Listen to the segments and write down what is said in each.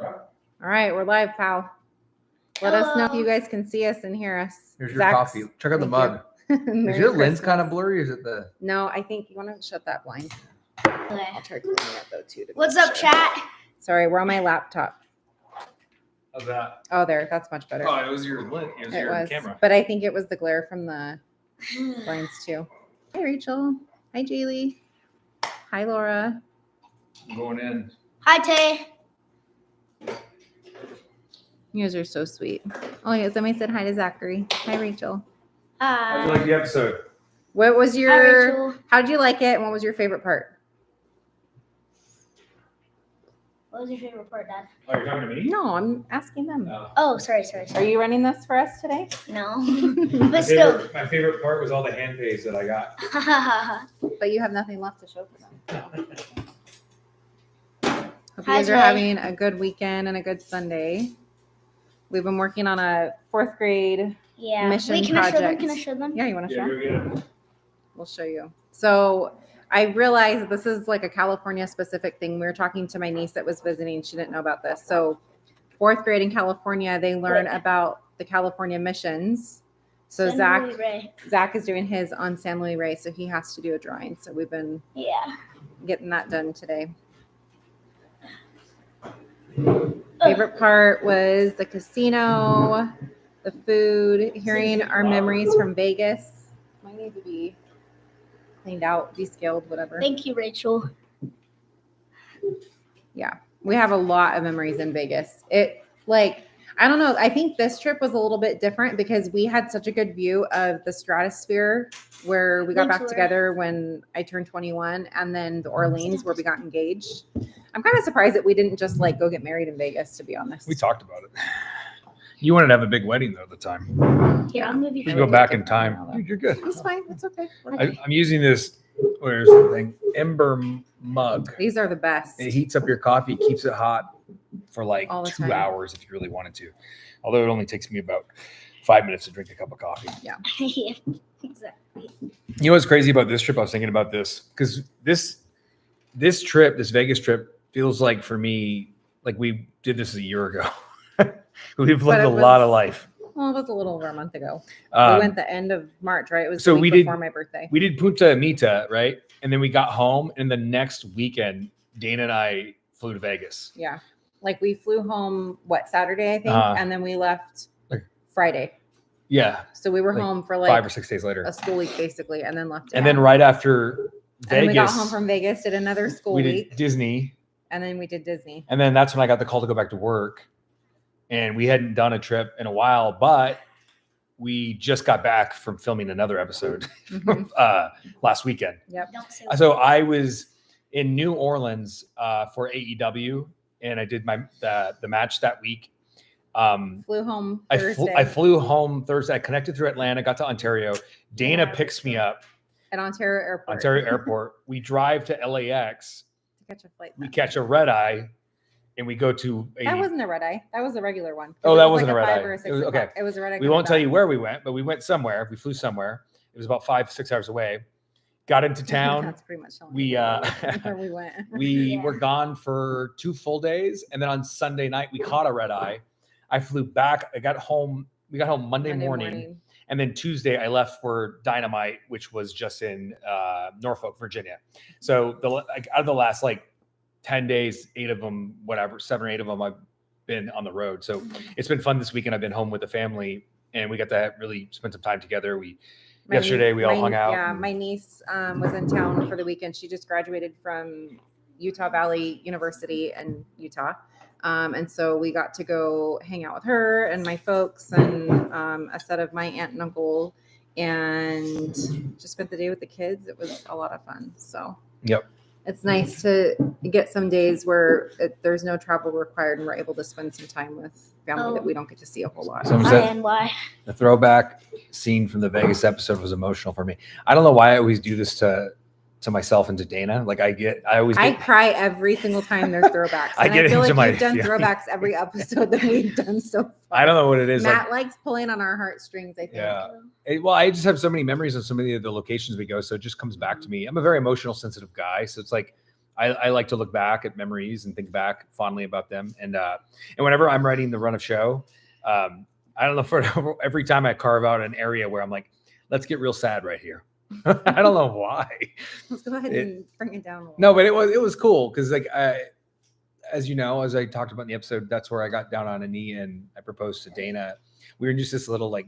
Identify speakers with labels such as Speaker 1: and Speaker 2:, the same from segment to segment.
Speaker 1: All right, we're live, pal. Let us know if you guys can see us and hear us.
Speaker 2: Here's your coffee. Check out the mug. Is your lens kind of blurry? Or is it the?
Speaker 1: No, I think you want to shut that blind.
Speaker 3: Okay.
Speaker 1: I'll try cleaning it though too.
Speaker 3: What's up, chat?
Speaker 1: Sorry, we're on my laptop.
Speaker 2: How's that?
Speaker 1: Oh, there. That's much better.
Speaker 2: Oh, it was your lens. It was your camera.
Speaker 1: But I think it was the glare from the blinds too. Hi, Rachel. Hi, Jaylee. Hi, Laura.
Speaker 2: I'm going in.
Speaker 3: Hi, Tay.
Speaker 1: You guys are so sweet. Oh, yeah. Somebody said hi to Zachary. Hi, Rachel.
Speaker 2: How'd you like the episode?
Speaker 1: What was
Speaker 3: Hi,
Speaker 1: your?
Speaker 3: Rachel.
Speaker 1: How'd you like it? And what was your favorite part?
Speaker 3: What was your favorite part, Dad?
Speaker 2: Oh, you're talking to me?
Speaker 1: No, I'm asking them.
Speaker 3: Oh, sorry.
Speaker 1: Are you running this for us today?
Speaker 3: No. But still.
Speaker 2: My favorite part was all the hand pays that I got.
Speaker 1: But you have nothing left to show for them. Hope you
Speaker 3: Hi,
Speaker 1: guys are
Speaker 3: Jay.
Speaker 1: having a good weekend and a good Sunday. We've been working on a 4th grade.
Speaker 3: Yeah.
Speaker 1: Mission
Speaker 3: Wait, can I show them?
Speaker 1: project.
Speaker 3: Can I show them?
Speaker 1: Yeah, you want to show?
Speaker 2: go get it.
Speaker 1: We'll show you. So I realized that this is like a California specific thing. We were talking to my niece that was visiting. She didn't know about this. So 4th grade in California, they learn about the California missions. So
Speaker 3: San Luis Rey.
Speaker 1: Zach is doing his on San Luis Rey, so he has to do a drawing. So we've been
Speaker 3: Yeah.
Speaker 1: getting that done today. Favorite part was the casino, the food, hearing our memories from Vegas. Might need to be cleaned out, descaled, whatever.
Speaker 3: Thank you, Rachel.
Speaker 1: Yeah, we have a lot of memories in Vegas. I don't know. I think this trip was a little bit different because we had such a good view of the Stratosphere where we got back
Speaker 3: Wintour.
Speaker 1: together when I turned 21, and then the Orleans where we got engaged. I'm kind of surprised that we didn't just go get married in Vegas, to be honest.
Speaker 2: We talked about it. You wanted to have a big wedding though at the time.
Speaker 3: Here, I'll move you.
Speaker 2: You
Speaker 1: Really
Speaker 2: go back in
Speaker 1: different
Speaker 2: time.
Speaker 1: now, though.
Speaker 2: Dude, you're good.
Speaker 1: It's fine. It's okay.
Speaker 2: I'm using this. Where's the thing? Ember mug.
Speaker 1: These are the best.
Speaker 2: It heats up your coffee, keeps it hot for like
Speaker 1: All the
Speaker 2: 2
Speaker 1: time.
Speaker 2: hours if you really wanted to. Although it only takes me about 5 minutes to drink a cup of coffee.
Speaker 3: Yeah, exactly.
Speaker 2: You know what's crazy about this trip? I was thinking about this because this trip, this Vegas trip, feels like for me, like we did this a year ago. We've lived a lot of life.
Speaker 1: Well, it was a little over a month ago. We
Speaker 2: Um,
Speaker 1: went the end of March, right? It was
Speaker 2: so
Speaker 1: the week
Speaker 2: we did-
Speaker 1: before my birthday.
Speaker 2: we did Punta Mita, right? And then we got home, and the next weekend, Dana and I flew to Vegas.
Speaker 1: Yeah. We flew home, Saturday, I think, and then we left
Speaker 2: Like-
Speaker 1: Friday.
Speaker 2: Yeah,
Speaker 1: So we were
Speaker 2: Like
Speaker 1: home for
Speaker 2: 5 or 6 days later.
Speaker 1: a school week, basically, and then left.
Speaker 2: And then right after
Speaker 1: and then we got
Speaker 2: Vegas,
Speaker 1: home from Vegas, did another school
Speaker 2: we
Speaker 1: week,
Speaker 2: did Disney.
Speaker 1: and then we did Disney.
Speaker 2: And then that's when I got the call to go back to work. And we hadn't done a trip in a while, but we just got back from filming another episode
Speaker 1: Mhm.
Speaker 2: last weekend.
Speaker 1: Yep.
Speaker 3: Don't say
Speaker 2: So I was in New Orleans for AEW, and I did the match that week.
Speaker 1: Flew home
Speaker 2: I
Speaker 1: Thursday
Speaker 2: flew home Thursday. I connected through Atlanta, got to Ontario. Dana picks me up,
Speaker 1: at Ontario Airport.
Speaker 2: Ontario Airport. We drive to LAX.
Speaker 1: to catch a flight.
Speaker 2: We
Speaker 1: back.
Speaker 2: catch a red eye, and we go to a.
Speaker 1: That wasn't a red eye. That was a regular one.
Speaker 2: Oh,
Speaker 1: It
Speaker 2: that
Speaker 1: was
Speaker 2: wasn't a red
Speaker 1: 5
Speaker 2: eye.
Speaker 1: or
Speaker 2: It
Speaker 1: 6
Speaker 2: was- okay.
Speaker 1: o'clock. It was a red eye.
Speaker 2: We won't tell you where we went, but we went somewhere. We flew somewhere. It was about 5-6 hours away. Got into town.
Speaker 1: That's pretty much telling
Speaker 2: We,
Speaker 1: you
Speaker 2: uh,
Speaker 1: where we went.
Speaker 2: We
Speaker 3: Yeah.
Speaker 2: were gone for 2 full days, and then on Sunday night we caught a red eye. I flew back. I got home. We got home Monday morning, and then Tuesday I left for Dynamite, which was just in Norfolk, Virginia. So out of the last 10 days, 8 of them, whatever, 7 or 8 of them, I've been on the road. So it's been fun this weekend. I've been home with the family, and we got to really spend some time together. Yesterday we all hung out.
Speaker 1: Yeah,
Speaker 2: and-
Speaker 1: my niece was in town for the weekend. She just graduated from Utah Valley University in Utah. And so we got to go hang out with her and my folks and a set of my aunt and uncle, and just spent the day with the kids. It was a lot of fun. So
Speaker 2: Yep.
Speaker 1: it's nice to get some days where there's no travel required and we're able to spend some time with family that we don't get to see a whole lot.
Speaker 2: Someone
Speaker 3: I
Speaker 2: said
Speaker 3: and why.
Speaker 2: the throwback scene from the Vegas episode was emotional for me. I don't know why I always do this to myself and to Dana.
Speaker 1: I cry every single time there's throwbacks.
Speaker 2: I
Speaker 1: And
Speaker 2: get
Speaker 1: I feel
Speaker 2: into
Speaker 1: like
Speaker 2: my
Speaker 1: you've done
Speaker 2: feelings.
Speaker 1: throwbacks every episode that we've done so far.
Speaker 2: I don't know what it is.
Speaker 1: Matt likes pulling on our heartstrings, I think.
Speaker 2: Yeah. Well, I just have so many memories of so many of the locations we go, so it just comes back to me. I'm a very emotional, sensitive guy, so it's like I like to look back at memories and think back fondly about them. And whenever I'm writing the run of show, I don't know, for every time I carve out an area where I'm like, let's get real sad right here. I don't know why.
Speaker 1: Let's go ahead and bring it down a little.
Speaker 2: No, but it was cool because like as you know, as I talked about in the episode, that's where I got down on a knee and I proposed to Dana. We were in just this little like,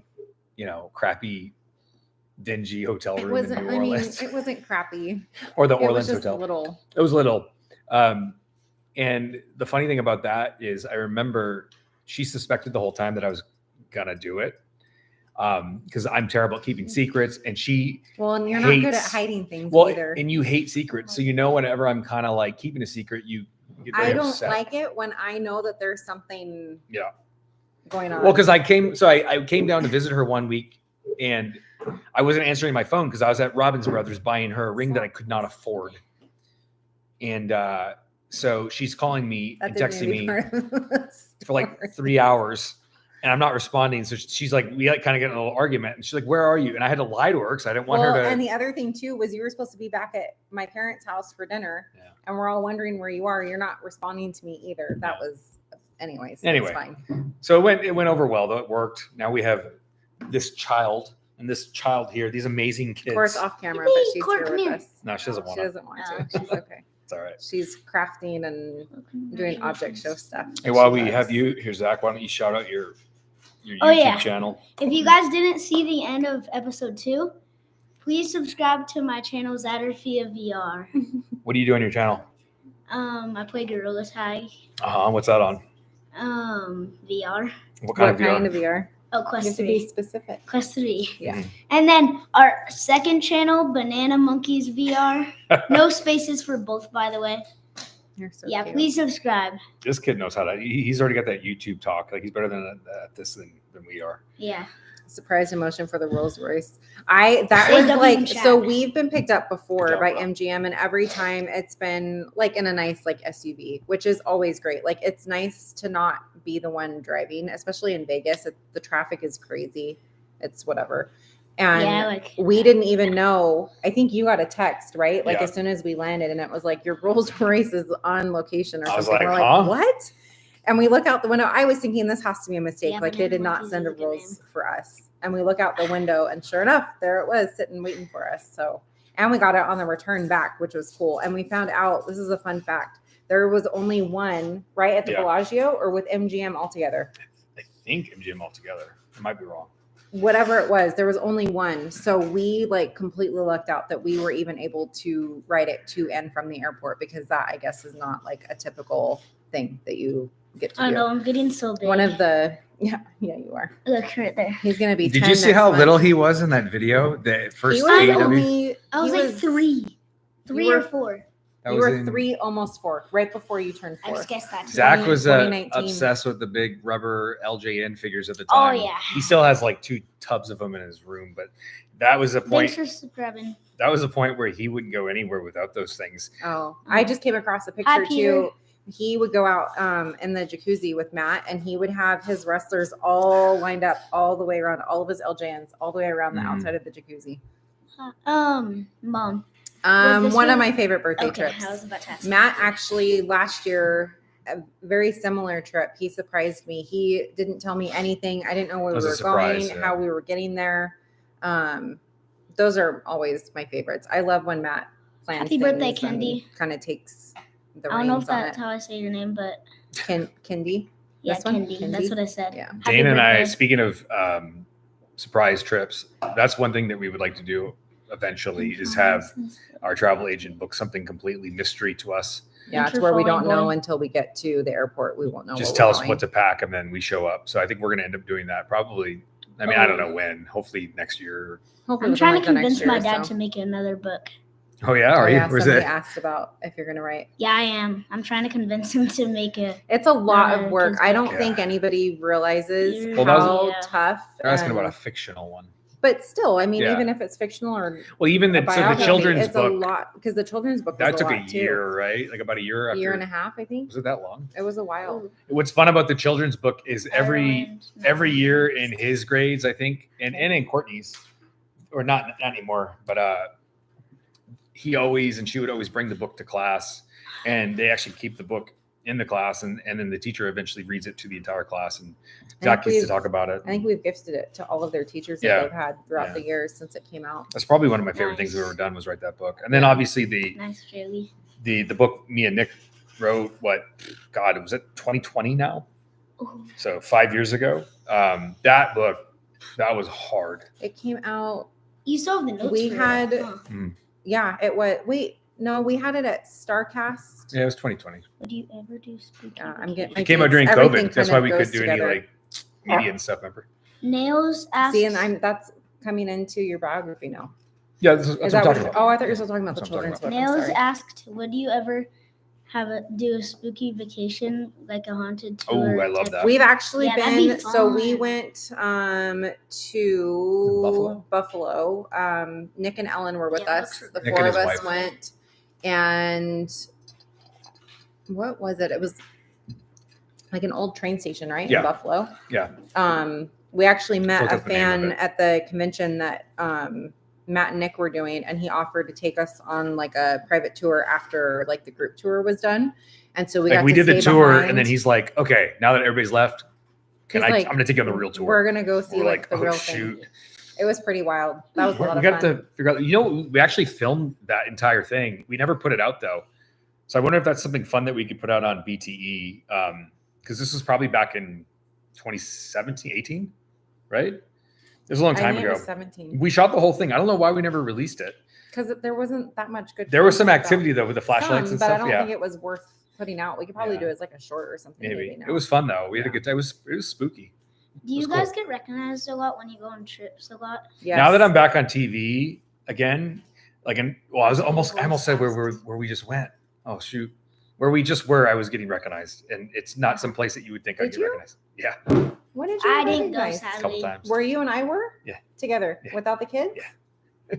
Speaker 2: crappy, dingy hotel room in New Orleans.
Speaker 1: It wasn't crappy.
Speaker 2: Or the
Speaker 1: It was
Speaker 2: Orleans
Speaker 1: just
Speaker 2: hotel.
Speaker 1: little.
Speaker 2: It was little. And the funny thing about that is I remember she suspected the whole time that I was gonna do it. Because I'm terrible at keeping secrets, and she
Speaker 1: And you're not good at
Speaker 2: hates-
Speaker 1: hiding things
Speaker 2: well,
Speaker 1: either.
Speaker 2: and you hate secrets, so whenever I'm kind of like keeping a secret, you get very
Speaker 1: I don't
Speaker 2: upset.
Speaker 1: like it when I know that there's something
Speaker 2: Yeah.
Speaker 1: going on.
Speaker 2: Well, because I came down to visit her one week, and I wasn't answering my phone because I was at Robbins Brothers buying her a ring that I could not afford, and so she's calling me
Speaker 1: That
Speaker 2: and
Speaker 1: didn't
Speaker 2: texting
Speaker 1: even
Speaker 2: me
Speaker 1: be part of the
Speaker 2: for like
Speaker 1: story.
Speaker 2: 3 hours. And I'm not responding. So she's like, we like kind of get in a little argument. And she's like, where are you? And I had to lie to her because I didn't want her to.
Speaker 1: And the other thing too was you were supposed to be back at my parents' house for dinner,
Speaker 2: Yeah.
Speaker 1: and we're all wondering where you are. You're not responding to me either. That was, anyways.
Speaker 2: Anyway.
Speaker 1: It's fine.
Speaker 2: So it went over well, though. It worked. Now we have this child and this child here, these amazing kids.
Speaker 1: Of course, off camera,
Speaker 3: Yippee,
Speaker 1: but she's
Speaker 3: Court,
Speaker 1: here
Speaker 3: come
Speaker 1: with
Speaker 3: here.
Speaker 1: us.
Speaker 2: No, she doesn't want
Speaker 1: She
Speaker 2: to.
Speaker 1: doesn't want
Speaker 3: Oh.
Speaker 1: to. She's okay.
Speaker 2: It's all right.
Speaker 1: She's crafting and doing object show stuff.
Speaker 2: Hey, while
Speaker 1: She
Speaker 2: we
Speaker 1: loves.
Speaker 2: have you here, Zach, why don't you shout out your
Speaker 3: Oh,
Speaker 2: YouTube
Speaker 3: yeah.
Speaker 2: channel?
Speaker 3: If you guys didn't see the end of episode 2, please subscribe to my channel, Zatterfia VR.
Speaker 2: What do you do on your channel?
Speaker 3: I play Gorilla Tag.
Speaker 2: What's that on?
Speaker 3: VR.
Speaker 2: What kind
Speaker 1: What
Speaker 2: of VR?
Speaker 1: kind of VR?
Speaker 3: Oh,
Speaker 1: You
Speaker 3: Quest
Speaker 1: have to be
Speaker 3: 3.
Speaker 1: specific.
Speaker 3: Quest 3.
Speaker 1: Yeah.
Speaker 3: And then our second channel, Banana Monkeys VR. No spaces for both, by the way.
Speaker 1: You're so
Speaker 3: Yeah,
Speaker 1: cute.
Speaker 3: please subscribe.
Speaker 2: This kid knows how to. He's already got that YouTube talk. Like he's better at this than we are.
Speaker 3: Yeah.
Speaker 1: Surprise emotion for the Rolls Royce. That
Speaker 3: Say
Speaker 1: was
Speaker 3: W
Speaker 1: like,
Speaker 3: in
Speaker 1: so
Speaker 3: chat.
Speaker 1: we've been picked up before
Speaker 2: Good job,
Speaker 1: by
Speaker 2: bro.
Speaker 1: MGM, and every time it's been like in a nice like SUV, which is always great. Like it's nice to not be the one driving, especially in Vegas. The traffic is crazy. It's whatever. And
Speaker 3: Yeah, like
Speaker 1: we didn't even know. I think you got a text, right? Like
Speaker 2: Yeah.
Speaker 1: as soon as we landed, and it was like your Rolls Royce is on location or
Speaker 2: I was
Speaker 1: something.
Speaker 2: like,
Speaker 1: We're
Speaker 2: huh?
Speaker 1: like, what? And we look out the window. I was thinking this has to be a mistake.
Speaker 3: Yeah,
Speaker 1: Like they
Speaker 3: Banana
Speaker 1: did not
Speaker 3: Monkeys
Speaker 1: send a
Speaker 3: is a good
Speaker 1: Rolls for us. And we look out the window, and sure enough, there it was sitting waiting for us. So, and we got it on the return back, which was cool. And we found out, this is a fun fact, there was only one right at the
Speaker 2: Yeah.
Speaker 1: Bellagio or with MGM altogether.
Speaker 2: I think MGM altogether. I might be wrong.
Speaker 1: Whatever it was, there was only one. So we like completely lucked out that we were even able to ride it to and from the airport, because that I guess is not like a typical thing that you get to
Speaker 3: oh
Speaker 1: do.
Speaker 3: no, I'm getting so big.
Speaker 1: One of the yeah, you are.
Speaker 3: Look right there.
Speaker 1: He's gonna be.
Speaker 2: Did
Speaker 1: 10
Speaker 2: you see
Speaker 1: next
Speaker 2: how
Speaker 1: month.
Speaker 2: little he was in that video? The first
Speaker 1: He was
Speaker 3: AEW?
Speaker 1: only.
Speaker 3: I was
Speaker 1: he
Speaker 3: like 3. 3
Speaker 1: you
Speaker 3: or
Speaker 1: were-
Speaker 3: 4.
Speaker 2: That
Speaker 1: You
Speaker 2: was
Speaker 1: were
Speaker 2: in-
Speaker 1: 3, almost 4, right before you turned
Speaker 3: I
Speaker 1: 4.
Speaker 3: just guessed that. too.
Speaker 2: Zach was
Speaker 1: 2019.
Speaker 2: obsessed with the big rubber LJN figures at the
Speaker 3: Oh,
Speaker 2: time.
Speaker 3: yeah.
Speaker 2: He still has like 2 tubs of them in his room, but that was a point.
Speaker 3: Thanks for subscribing.
Speaker 2: That was a point where he wouldn't go anywhere without those things.
Speaker 1: Oh, I just came across a
Speaker 3: Hi,
Speaker 1: picture
Speaker 3: Peter.
Speaker 1: too. He would go out in the jacuzzi with Matt, and he would have his wrestlers all lined up all the way around, all of his LJNs all the way around the
Speaker 2: Mhm.
Speaker 1: outside of the jacuzzi.
Speaker 3: Mom. this
Speaker 1: One of
Speaker 3: one?
Speaker 1: my favorite birthday
Speaker 3: Okay,
Speaker 1: trips.
Speaker 3: I was about to ask.
Speaker 1: Matt actually last year, a very similar trip. He surprised me. He didn't tell me anything. I didn't know where
Speaker 2: That
Speaker 1: we
Speaker 2: was
Speaker 1: were
Speaker 2: a surprise,
Speaker 1: going,
Speaker 2: yeah.
Speaker 1: how we were getting there. Those are always my favorites. I love when Matt plans.
Speaker 3: Happy birthday, Kendi.
Speaker 1: Kind of takes the
Speaker 3: I don't know if
Speaker 1: reins on
Speaker 3: that's
Speaker 1: it.
Speaker 3: how I say your name, but
Speaker 1: Kendi.
Speaker 3: yeah,
Speaker 1: This one?
Speaker 3: Kendi. That's
Speaker 1: Kendi?
Speaker 3: what I said.
Speaker 1: Yeah.
Speaker 3: Happy
Speaker 2: Dana and I,
Speaker 3: birthday.
Speaker 2: speaking of surprise trips, that's one thing that we would like to do eventually is have our travel agent book something completely mystery to us.
Speaker 1: Yeah,
Speaker 3: Thanks
Speaker 1: it's
Speaker 3: for
Speaker 1: where we
Speaker 3: following
Speaker 1: don't know
Speaker 3: boy.
Speaker 1: until we get to the airport. We won't know.
Speaker 2: Just
Speaker 1: where
Speaker 2: tell
Speaker 1: we're
Speaker 2: us
Speaker 1: going.
Speaker 2: what to pack and then we show up. So I think we're going to end up doing that probably. I mean, I don't know when. Hopefully next year.
Speaker 1: Hopefully
Speaker 3: I'm
Speaker 1: within,
Speaker 3: trying
Speaker 1: like,
Speaker 3: to
Speaker 1: the next
Speaker 3: convince my
Speaker 1: year or
Speaker 3: dad
Speaker 1: so.
Speaker 3: to make another book.
Speaker 2: Oh yeah, are
Speaker 1: Oh,
Speaker 2: you?
Speaker 1: yeah,
Speaker 2: Where's
Speaker 1: somebody
Speaker 2: that?
Speaker 1: asked about if you're gonna write.
Speaker 3: Yeah, I am. I'm trying to convince him to make it.
Speaker 1: It's a lot of work.
Speaker 3: kids
Speaker 1: I don't
Speaker 3: book.
Speaker 1: think anybody realizes
Speaker 3: Well,
Speaker 2: that was-
Speaker 1: how
Speaker 3: Yeah.
Speaker 1: tough.
Speaker 2: They're asking about a
Speaker 1: and-
Speaker 2: fictional one.
Speaker 1: But still, I mean,
Speaker 2: Yeah.
Speaker 1: even if it's fictional or
Speaker 2: Well, even
Speaker 1: a
Speaker 2: the, so the
Speaker 1: biography,
Speaker 2: children's
Speaker 1: it's
Speaker 2: book
Speaker 1: a lot, because the children's book was
Speaker 2: that took a
Speaker 1: lot,
Speaker 2: year, right? Like about a year
Speaker 1: too.
Speaker 2: after.
Speaker 1: Year and a half, I think.
Speaker 2: Was it that long?
Speaker 1: It was a while.
Speaker 3: Ooh,
Speaker 2: What's fun about the children's book is every
Speaker 3: Ireland.
Speaker 2: year in his grades, I think, and in Courtney's, or not anymore, but he always and she would always bring the book to class. and they actually keep the book in the class, and then the teacher eventually reads it to the entire class, and
Speaker 1: think
Speaker 2: Zach gets to
Speaker 1: we've-
Speaker 2: talk about it.
Speaker 1: I think we've gifted it to all of their teachers that
Speaker 2: Yeah.
Speaker 1: they've had throughout
Speaker 2: Yeah.
Speaker 1: the years since it came out.
Speaker 2: That's probably one of my favorite things we've
Speaker 3: Nice.
Speaker 2: ever done was write that book. And then obviously
Speaker 3: Nice, Joey.
Speaker 2: the book me and Nick wrote, what, God, was it 2020 now?
Speaker 3: Ooh.
Speaker 2: So 5 years ago. That book, that was hard.
Speaker 1: It came out.
Speaker 3: You still have the notes.
Speaker 1: We
Speaker 3: for
Speaker 1: had-
Speaker 3: it, huh?
Speaker 1: Yeah, it was. Wait, no, we had it at Starcast.
Speaker 2: Yeah, it was 2020.
Speaker 3: Would you ever do spooky?
Speaker 1: Yeah, I'm getting.
Speaker 2: It came out during
Speaker 1: Everything
Speaker 2: COVID. That's
Speaker 1: kind
Speaker 2: why
Speaker 1: of
Speaker 2: we
Speaker 1: goes
Speaker 2: couldn't do any
Speaker 1: together.
Speaker 2: like media and stuff, remember?
Speaker 3: Nails asks.
Speaker 1: See, and that's coming into your biography now.
Speaker 2: Yeah, that's
Speaker 1: Is
Speaker 2: what I'm
Speaker 1: that
Speaker 2: talking
Speaker 1: what?
Speaker 2: about.
Speaker 1: Oh, I thought you were still talking about the
Speaker 2: That's what I'm
Speaker 1: children's
Speaker 2: talking
Speaker 1: book. I'm
Speaker 3: Nails
Speaker 1: sorry.
Speaker 3: asked, "Would you ever do a spooky vacation, like a haunted
Speaker 2: Oh,
Speaker 3: tour?"
Speaker 2: I love
Speaker 3: type-
Speaker 2: that.
Speaker 1: We've actually
Speaker 3: Yeah, that'd be
Speaker 1: been. So we
Speaker 3: fun.
Speaker 1: went to
Speaker 2: Buffalo?
Speaker 1: Buffalo. Nick and Ellen were with
Speaker 3: Yeah,
Speaker 1: us.
Speaker 3: that's
Speaker 1: The
Speaker 2: Nick
Speaker 1: four
Speaker 2: and
Speaker 1: of
Speaker 2: his
Speaker 1: us
Speaker 2: wife.
Speaker 1: went, and what was it? It was like an old train station, right?
Speaker 2: Yeah.
Speaker 1: In Buffalo.
Speaker 2: Yeah.
Speaker 1: We actually met
Speaker 2: Look
Speaker 1: a
Speaker 2: up the name of
Speaker 1: fan
Speaker 2: it.
Speaker 1: at the convention that Matt and Nick were doing, and he offered to take us on like a private tour after like the group tour was done. And so we
Speaker 2: Like
Speaker 1: got
Speaker 2: we
Speaker 1: to
Speaker 2: did the
Speaker 1: stay
Speaker 2: tour,
Speaker 1: behind.
Speaker 2: and then he's like, "Okay, now that everybody's left,
Speaker 1: He's
Speaker 2: I'm
Speaker 1: like,
Speaker 2: going to take you on the real tour."
Speaker 1: We're gonna go see
Speaker 2: We're
Speaker 1: like,
Speaker 2: like,
Speaker 1: the
Speaker 2: "Oh,
Speaker 1: real
Speaker 2: shoot."
Speaker 1: thing. It was pretty wild. That was a lot
Speaker 2: We
Speaker 1: of
Speaker 2: got
Speaker 1: fun.
Speaker 2: to figure out. You know, we actually filmed that entire thing. We never put it out though, so I wonder if that's something fun that we could put out on BTE. Because this was probably back in 2017, 18, right? It was a long
Speaker 1: I
Speaker 2: time
Speaker 1: think it
Speaker 2: ago.
Speaker 1: was 17
Speaker 2: We shot the whole thing. I don't know why we never released it.
Speaker 1: because there wasn't that much good.
Speaker 2: There was some
Speaker 1: content
Speaker 2: activity
Speaker 1: about
Speaker 2: though with the flashlights
Speaker 1: some,
Speaker 2: and
Speaker 1: but
Speaker 2: stuff.
Speaker 1: I don't
Speaker 2: Yeah,
Speaker 1: think it was worth putting out. We could probably
Speaker 2: Yeah.
Speaker 1: do it as like a short or something.
Speaker 2: maybe.
Speaker 1: now.
Speaker 2: It was fun though. We had a
Speaker 1: Yeah.
Speaker 2: good time. It was spooky.
Speaker 3: Do you
Speaker 2: It was
Speaker 3: guys
Speaker 2: cool.
Speaker 3: get recognized a lot when you go on trips a lot?
Speaker 1: Yes.
Speaker 2: Now that I'm back on TV again, like I almost said where we just went. Oh shoot, where we just were. I was getting recognized, and it's not some place that you would think I'd
Speaker 1: Did
Speaker 2: get
Speaker 1: you?
Speaker 2: recognized. Yeah,
Speaker 1: What did you
Speaker 3: I didn't go,
Speaker 1: recognize?
Speaker 2: a couple
Speaker 3: sadly.
Speaker 2: times.
Speaker 1: Where you and I were?
Speaker 2: Yeah.
Speaker 1: Together
Speaker 2: Yeah.
Speaker 1: without the kids.
Speaker 2: Yeah.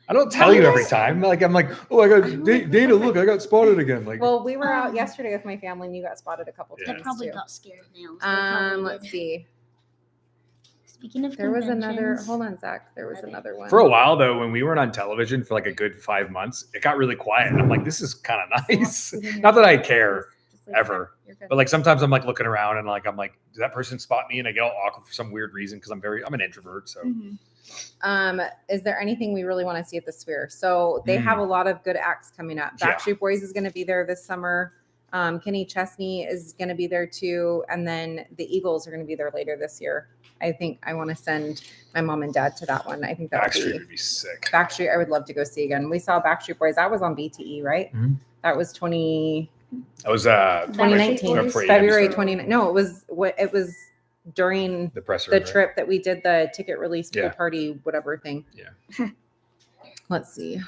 Speaker 2: I don't tell you every time. Like I'm like, oh, I got Dana. Look, I got spotted again. Like,
Speaker 1: Well, we were out
Speaker 3: Um,
Speaker 1: yesterday with my family, and you got spotted a couple
Speaker 2: Yeah.
Speaker 3: They
Speaker 1: times
Speaker 3: probably
Speaker 1: too.
Speaker 3: got scared of nails. They probably
Speaker 1: Let's
Speaker 3: did.
Speaker 1: see.
Speaker 3: Speaking of
Speaker 1: There was another.
Speaker 3: conventions,
Speaker 1: Hold on, Zach. There was
Speaker 3: Okay.
Speaker 1: another one.
Speaker 2: for a while though, when we weren't on television for like a good 5 months, it got really quiet. And I'm like, this is kind of nice. Not that I care
Speaker 1: Just leave it
Speaker 2: ever.
Speaker 1: there. You're good.
Speaker 2: But like sometimes I'm like looking around and like I'm like, did that person spot me? And I get all awkward for some weird reason because I'm an introvert. So
Speaker 3: Mhm.
Speaker 1: Is there anything we really want to see at the Sphere? So they have a lot of good acts coming up.
Speaker 2: Yeah.
Speaker 1: Backstreet Boys is going to be there this summer. Kenny Chesney is going to be there too, and then the Eagles are going to be there later this year. I think I want to send my mom and dad to that one. I think that
Speaker 2: Backstreet
Speaker 1: would be
Speaker 2: would be sick.
Speaker 1: Backstreet. I would love to go see again. We saw Backstreet Boys. That was on BTE, right?
Speaker 2: Mhm.
Speaker 1: That was 2019,
Speaker 2: I was
Speaker 3: Backstreet
Speaker 1: 2019
Speaker 3: Boys.
Speaker 2: for AEW
Speaker 1: February
Speaker 2: stuff.
Speaker 1: 29. No, it was during
Speaker 2: The presser.
Speaker 1: the
Speaker 2: right?
Speaker 1: trip that we did the ticket release pool
Speaker 2: Yeah.
Speaker 1: party, whatever thing.
Speaker 2: Yeah.
Speaker 1: Let's see.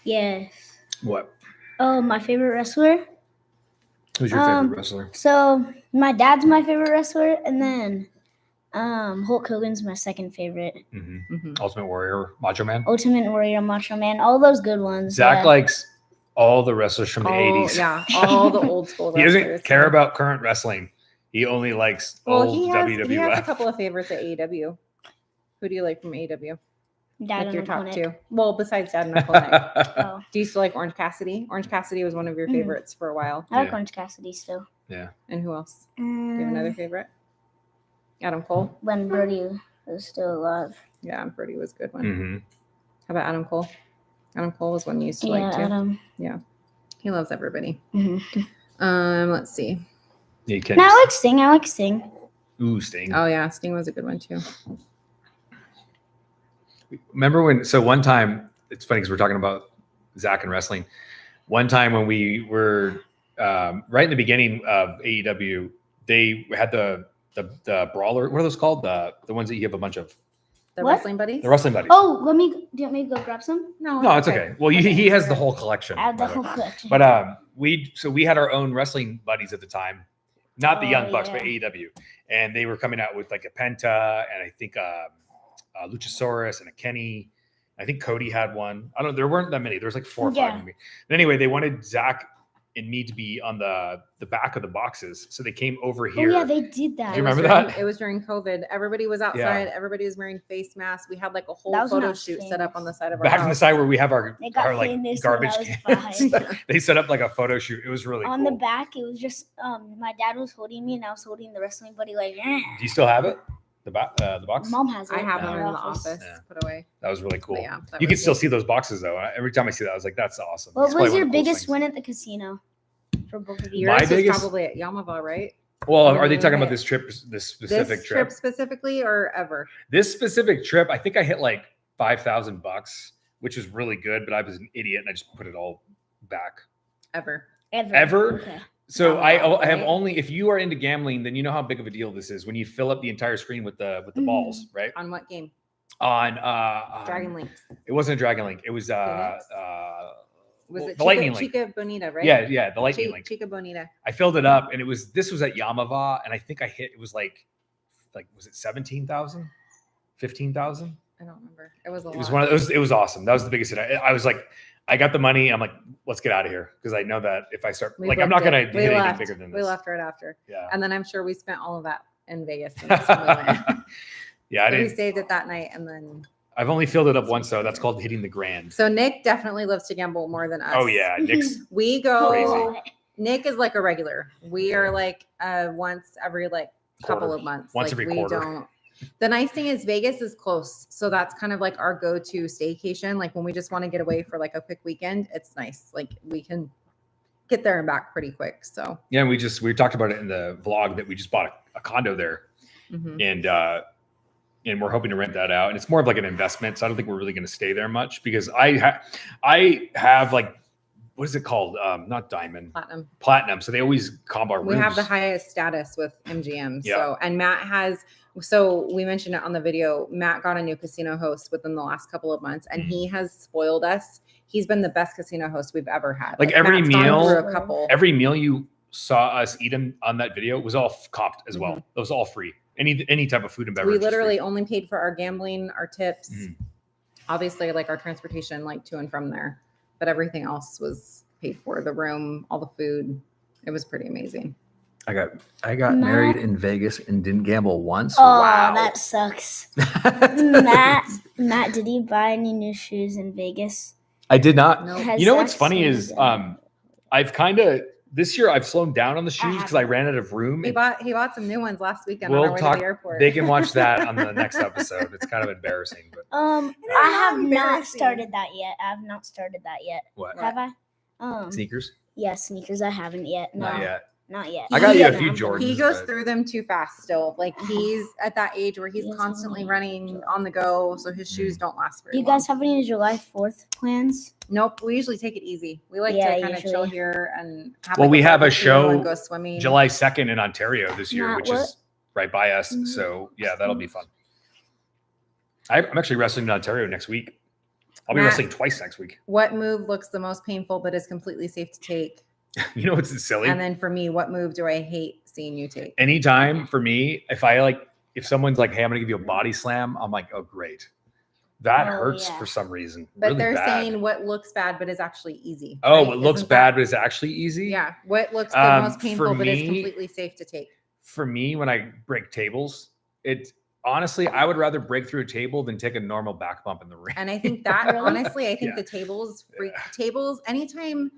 Speaker 3: Yes.
Speaker 2: What?
Speaker 3: Oh, my favorite wrestler.
Speaker 2: Who's your favorite wrestler?
Speaker 3: So my dad's my favorite wrestler, and then Hulk Hogan's my second favorite.
Speaker 2: hmm
Speaker 1: Mhm.
Speaker 2: Ultimate Warrior, Macho Man.
Speaker 3: Ultimate Warrior, Macho Man, all those good ones.
Speaker 2: Zach
Speaker 3: yeah.
Speaker 2: likes all the wrestlers from the
Speaker 1: All-
Speaker 2: 80s.
Speaker 1: Yeah, all the old school
Speaker 2: He
Speaker 1: wrestlers.
Speaker 2: doesn't care about current wrestling. He only likes
Speaker 1: Well,
Speaker 2: old
Speaker 1: he has
Speaker 2: WWF.
Speaker 1: a couple of favorites at AEW. Who do you like from AEW?
Speaker 3: Dad
Speaker 1: Like
Speaker 3: and
Speaker 1: your top
Speaker 3: Uncle
Speaker 1: two?
Speaker 3: Nick.
Speaker 1: Well, besides Dad and Uncle Nick.
Speaker 3: Oh,
Speaker 1: Do you still like Orange Cassidy? Orange Cassidy was one of your
Speaker 3: Mhm.
Speaker 1: favorites for a while.
Speaker 3: I like
Speaker 2: Yeah.
Speaker 3: Orange Cassidy still.
Speaker 1: And who else? Do you have another favorite? Adam Cole.
Speaker 3: When Brody was still alive.
Speaker 1: Yeah, Brody was a good one.
Speaker 2: hmm
Speaker 1: How about Adam Cole? Adam Cole was one you used to
Speaker 3: Yeah,
Speaker 1: like too.
Speaker 3: Adam.
Speaker 1: He loves everybody.
Speaker 3: Mhm.
Speaker 1: Let's see.
Speaker 2: You can.
Speaker 3: No, I like Sting. I like Sting.
Speaker 2: Ooh, Sting.
Speaker 1: Oh yeah, Sting was a good one too.
Speaker 2: Remember when? So one time, it's funny because we're talking about Zach and wrestling. One time when we were right in the beginning of AEW, they had the brawler. What are those called? The ones that you have a bunch of.
Speaker 1: The
Speaker 3: What?
Speaker 1: wrestling buddies.
Speaker 2: The wrestling buddies.
Speaker 3: Oh, do you want me to go grab some?
Speaker 2: No, it's okay. Well, he has the whole collection.
Speaker 3: Add the
Speaker 2: by the
Speaker 3: whole
Speaker 2: way.
Speaker 3: collection.
Speaker 2: But we had our own wrestling buddies at the time, not the
Speaker 3: Oh,
Speaker 2: Young Bucks, but
Speaker 3: yeah.
Speaker 2: AEW, and they were coming out with like a Penta and I think Luchasaurus and a Kenny. I think Cody had one. I don't know. There weren't that many. There was like 4 or 5
Speaker 3: Yeah.
Speaker 2: maybe. But anyway, they wanted Zach and me to be on the back of the boxes. So they came over
Speaker 3: Oh
Speaker 2: here.
Speaker 3: yeah, they did that.
Speaker 2: Do you remember that?
Speaker 1: It was during COVID. Everybody was outside. Everybody was wearing face masks. We had like a whole
Speaker 3: That was when I
Speaker 1: photo
Speaker 3: was
Speaker 1: shoot set up
Speaker 3: famous.
Speaker 1: on the side of our
Speaker 2: Back
Speaker 1: house.
Speaker 2: on the side where we have our
Speaker 3: They got
Speaker 2: like
Speaker 3: famous when
Speaker 2: garbage
Speaker 3: I was
Speaker 2: cans.
Speaker 3: 5.
Speaker 2: They set up like a photo shoot. It was really
Speaker 3: On
Speaker 2: cool.
Speaker 3: the back, it was just my dad was holding me and I was holding the wrestling buddy like.
Speaker 2: Do you still have it? The box?
Speaker 3: Mom has it.
Speaker 1: I have
Speaker 2: Yeah.
Speaker 1: them in the office
Speaker 2: Yeah.
Speaker 1: put away.
Speaker 2: That was really cool.
Speaker 1: But yeah, that
Speaker 2: You can
Speaker 1: was
Speaker 2: still
Speaker 1: good.
Speaker 2: see those boxes though. Every time I see that, I was like, that's awesome.
Speaker 3: What
Speaker 2: It's probably
Speaker 3: was
Speaker 2: one
Speaker 3: your
Speaker 2: of the coolest
Speaker 3: biggest
Speaker 2: things.
Speaker 3: win at the casino for both of you?
Speaker 1: Yours was
Speaker 2: biggest-
Speaker 1: probably at Yamava, right?
Speaker 2: Well, are they talking about
Speaker 1: Okay.
Speaker 2: this trip, this specific
Speaker 1: This
Speaker 2: trip?
Speaker 1: trip specifically, or ever?
Speaker 2: This specific trip, I think I hit like $5,000, which is really good, but I was an idiot and I just put it all back.
Speaker 1: Ever.
Speaker 2: Ever?
Speaker 3: Okay.
Speaker 2: So
Speaker 1: Oh,
Speaker 2: I have
Speaker 1: right.
Speaker 2: only, if you are into gambling, then you know how big of a deal this is when you fill up the entire screen with the balls, right?
Speaker 1: On what game?
Speaker 2: On
Speaker 1: Dragon Link.
Speaker 2: It wasn't a Dragon Link. It was
Speaker 1: Phoenix?
Speaker 2: well,
Speaker 1: Was it
Speaker 2: the
Speaker 1: Chica,
Speaker 2: Lightning Link.
Speaker 1: Chica Bonita, right?
Speaker 2: Yeah, the Lightning Link.
Speaker 1: Chica Bonita.
Speaker 2: I filled it up and this was at Yamava and I think I hit, it was like was it 17,000? 15,000?
Speaker 1: I don't remember. It was a lot.
Speaker 2: It was one of those. It was awesome. That was the biggest hit. I was like, I got the money. I'm like, let's get out of here because I know that if I start,
Speaker 1: We
Speaker 2: like, I'm not
Speaker 1: booked
Speaker 2: gonna
Speaker 1: it.
Speaker 2: hit
Speaker 1: We
Speaker 2: anything
Speaker 1: left.
Speaker 2: bigger than this.
Speaker 1: We left right after.
Speaker 2: Yeah.
Speaker 1: And then I'm sure we spent all of that in Vegas. The next time we went.
Speaker 2: Yeah, I
Speaker 1: So we
Speaker 2: didn't.
Speaker 1: saved it that night, and then
Speaker 2: I've only filled it up once though. That's called hitting the grand.
Speaker 1: so Nick definitely loves to gamble more than us.
Speaker 2: Oh yeah, Nick's
Speaker 1: We go.
Speaker 2: Crazy.
Speaker 1: Nick is like a regular. We are like once every like couple
Speaker 2: Quarter.
Speaker 1: of months.
Speaker 2: Once
Speaker 1: like,
Speaker 2: every
Speaker 1: we
Speaker 2: quarter.
Speaker 1: don't. The nice thing is Vegas is close, so that's kind of like our go-to staycation. Like when we just want to get away for like a quick weekend, it's nice. Like we can get there and back pretty quick. So
Speaker 2: yeah. We talked about it in the vlog that we just bought a condo there,
Speaker 1: mhm.
Speaker 2: and we're hoping to rent that out. And it's more of like an investment, so I don't think we're really going to stay there much because I have like, what is it called? Not diamond, platinum. So they always comb our
Speaker 1: We
Speaker 2: rooms.
Speaker 1: have the highest status with MGM.
Speaker 2: Yeah.
Speaker 1: So, and Matt has, so we mentioned it on the video, Matt got a new casino host within the last couple of months and he has spoiled us. He's been the best casino host we've ever had.
Speaker 2: Like every
Speaker 1: Matt's gone
Speaker 2: meal-
Speaker 1: through a couple.
Speaker 2: Every meal you saw us eat on that video was all comped as well.
Speaker 1: Mhm.
Speaker 2: It was all free. Any type of food and beverage.
Speaker 1: We
Speaker 2: is free.
Speaker 1: literally only paid for our gambling, our tips,
Speaker 2: Mhm.
Speaker 1: obviously like our transportation, like to and from there, but everything else was paid for. The room, all the food. It was pretty amazing.
Speaker 4: I got
Speaker 3: Matt-
Speaker 4: married in Vegas and didn't gamble once.
Speaker 3: Oh,
Speaker 4: Wow.
Speaker 3: that sucks. Matt, did you buy any new shoes in Vegas?
Speaker 2: I did not.
Speaker 1: No,
Speaker 3: Has
Speaker 2: You know what's
Speaker 3: Zach
Speaker 2: funny
Speaker 3: seen
Speaker 2: is
Speaker 3: them?
Speaker 2: I've kind of this year I've slowed down on the shoes because I
Speaker 3: haven't.
Speaker 2: ran out of room.
Speaker 1: he
Speaker 2: and
Speaker 1: bought some new ones last weekend on
Speaker 2: We'll
Speaker 1: our way
Speaker 2: talk-
Speaker 1: to the airport.
Speaker 2: They can watch that on the next episode. It's kind of embarrassing, but
Speaker 3: I
Speaker 1: not
Speaker 3: have not
Speaker 1: embarrassing.
Speaker 3: started that yet. I have not started that yet.
Speaker 2: what?
Speaker 3: Have I?
Speaker 2: Sneakers?
Speaker 3: Yeah, sneakers. I haven't yet. No,
Speaker 2: Not yet.
Speaker 3: Not yet.
Speaker 2: I got you a
Speaker 3: Yeah,
Speaker 2: few
Speaker 3: I'm-
Speaker 2: Jordans.
Speaker 1: He goes
Speaker 2: but-
Speaker 1: through them too fast still. Like he's at that age where he's
Speaker 3: Yes,
Speaker 1: constantly
Speaker 3: I know.
Speaker 1: running on the go, so his shoes don't last very
Speaker 3: Do you
Speaker 1: long.
Speaker 3: guys have any July 4th plans?
Speaker 1: Nope, we usually take it easy. We like
Speaker 3: Yeah,
Speaker 1: to kind of chill
Speaker 3: usually.
Speaker 1: here and have
Speaker 2: Well,
Speaker 1: like
Speaker 2: we have a
Speaker 1: barbecue
Speaker 2: show
Speaker 1: and go swimming.
Speaker 2: July 2nd in Ontario this year,
Speaker 3: Matt,
Speaker 2: which is right by us.
Speaker 3: Mhm.
Speaker 2: So yeah, that'll be fun. I'm actually wrestling in Ontario next week. I'll be
Speaker 1: Matt.
Speaker 2: wrestling twice next week.
Speaker 1: What move looks the most painful but is completely safe to take?
Speaker 2: You know what's silly?
Speaker 1: And then for me, what move do I hate seeing you take?
Speaker 2: Anytime for me, if someone's like, "Hey, I'm gonna give you a body slam," I'm like, "Oh, great." That
Speaker 3: Oh,
Speaker 2: hurts
Speaker 3: yeah.
Speaker 2: for some reason.
Speaker 1: But
Speaker 2: really
Speaker 1: they're
Speaker 2: bad.
Speaker 1: saying what looks bad but is actually easy.
Speaker 2: "Oh,
Speaker 1: right?
Speaker 2: what looks
Speaker 1: Isn't
Speaker 2: bad
Speaker 1: that-
Speaker 2: but is actually easy."
Speaker 1: Yeah, what looks the most
Speaker 2: For
Speaker 1: painful but is
Speaker 2: me-
Speaker 1: completely safe to take?
Speaker 2: For me, when I break tables, honestly, I would rather break through a table than take a normal back bump in the ring.
Speaker 1: And I think that
Speaker 3: Really?
Speaker 1: honestly, I think
Speaker 2: Yeah.
Speaker 1: the tables anytime